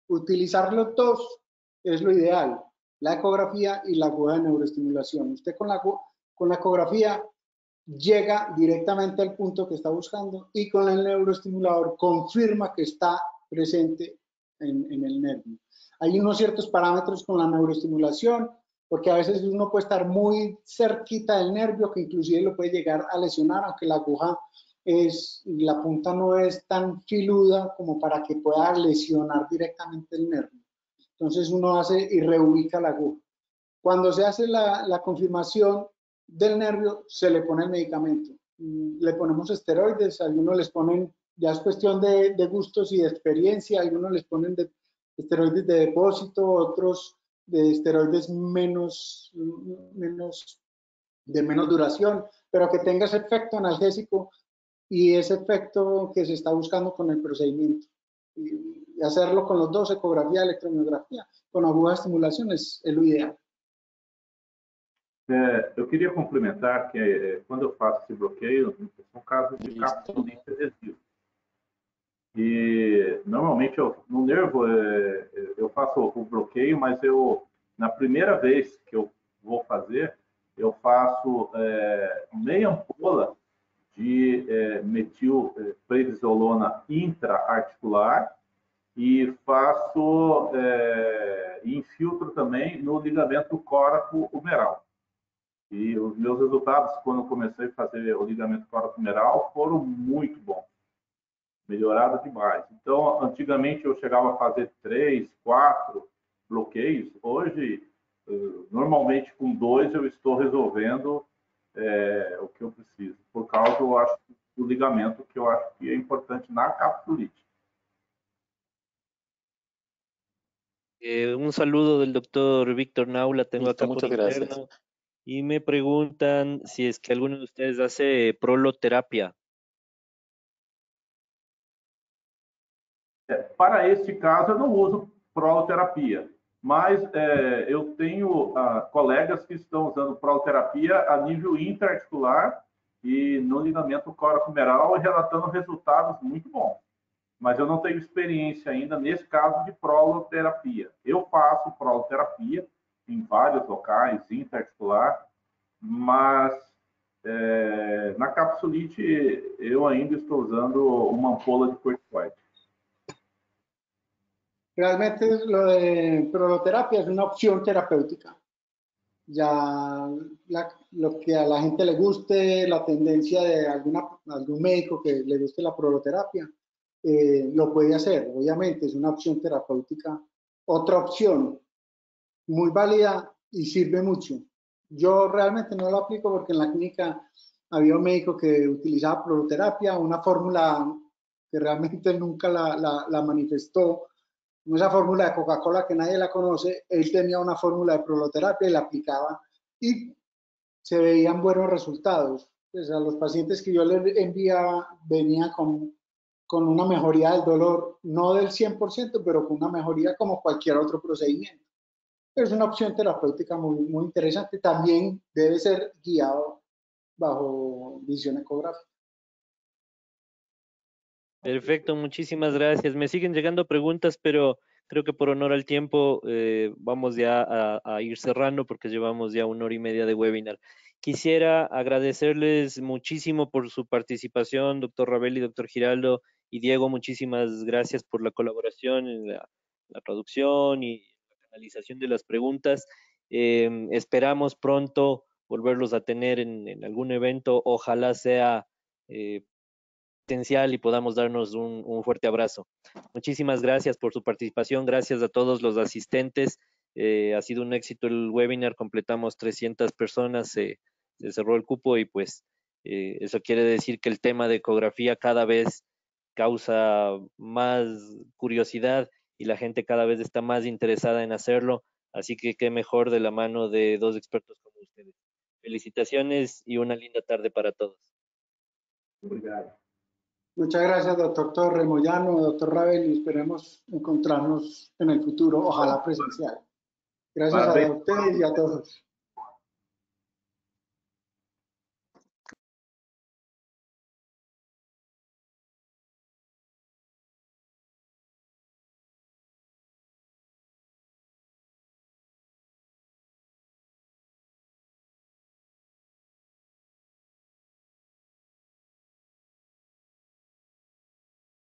utilizar los dos es lo ideal, la ecografía y la aguja de neuroestimulación. Usted con la ecografía llega directamente al punto que está buscando y con el neuroestimulador confirma que está presente en el nervio. Hay unos ciertos parámetros con la neuroestimulación, porque a veces uno puede estar muy cerquita del nervio que inclusive lo puede llegar a lesionar, aunque la aguja la punta no es tan filuda como para que pueda lesionar directamente el nervio. Entonces uno hace y reubica la aguja. Cuando se hace la confirmación del nervio, se le pone el medicamento. Le ponemos esteroides, algunos les ponen, ya es cuestión de gustos y de experiencia, algunos les ponen esteroides de depósito, otros de esteroides de menos duración, pero que tenga ese efecto analgésico y ese efecto que se está buscando con el procedimiento. Y hacerlo con los dos, ecografía, electromiografía, con aguja de estimulación es lo ideal. Eu queria complementar que quando eu faço esse bloqueio, são casos de capsulite adesiva. E normalmente no nervo eu faço o bloqueio, mas na primeira vez que eu vou fazer, eu faço meia ampola de metilprednisolona intraarticular e faço infiltro também no ligamento córaco-humeral. E os meus resultados, quando eu comecei a fazer o ligamento córaco-humeral, foram muito bons. Melhoraram demais. Então, antigamente eu chegava a fazer 3, 4 bloqueios. Hoje, normalmente com 2 eu estou resolvendo o que eu preciso. Por causa, eu acho, do ligamento, que eu acho que é importante na capsulite. Un saludo del doctor Víctor Naula, tengo Listo, acá por muchas interno, gracias. y me preguntan si es que alguno de ustedes hace proloterapia. Para este caso, eu não uso proloterapia, mas eu tenho colegas que estão usando proloterapia a nível intraarticular e no ligamento córaco-humeral e relatando resultados muito bons. Mas eu não tenho experiência ainda nesse caso de proloterapia. Eu faço proloterapia em vários locais, intraarticular, mas na capsulite eu ainda estou usando uma ampola de corticoide. Realmente lo de proloterapia es una opción terapéutica. Ya lo que a la gente le guste, la tendencia de algún médico que le guste la proloterapia, lo puede hacer. Obviamente es una opción terapéutica. Otra opción muy válida y sirve mucho. Yo realmente no lo aplico porque en la clínica había un médico que utilizaba proloterapia, una fórmula que realmente nunca la manifestó, esa fórmula de Coca-Cola que nadie la conoce, él tenía una fórmula de proloterapia y la aplicaba y se veían buenos resultados. Pues a los pacientes que yo les enviaba venían con una mejoría del dolor, no del 100%, pero con una mejoría como cualquier otro procedimiento. Es una opción terapéutica muy, muy interesante. También debe ser guiado bajo visión ecográfica. Perfecto, muchísimas gracias. Me siguen llegando preguntas, pero creo que por honor al tiempo vamos ya a ir cerrando porque llevamos ya 1 hora y media de webinar. Quisiera agradecerles muchísimo por su participación, doctor Ravelli, doctor Giraldo y Diego. Muchísimas gracias por la colaboración en la traducción y la canalización de las preguntas. Esperamos pronto volverlos a tener en algún evento. Ojalá sea y podamos darnos un fuerte abrazo. Muchísimas gracias por su participación, gracias a todos los asistentes. Ha sido un éxito el webinar, completamos 300 personas, se cerró el cupo y pues eso quiere decir que el tema de ecografía cada vez causa más curiosidad y la gente cada vez está más interesada en hacerlo, así que qué mejor de la mano de dos expertos como ustedes. Felicitaciones y una linda tarde para todos. Muchas gracias, doctor Torre, Moyano, doctor Ravelli. Esperemos encontrarnos en el futuro, ojalá presencial. Gracias a ustedes y a todos.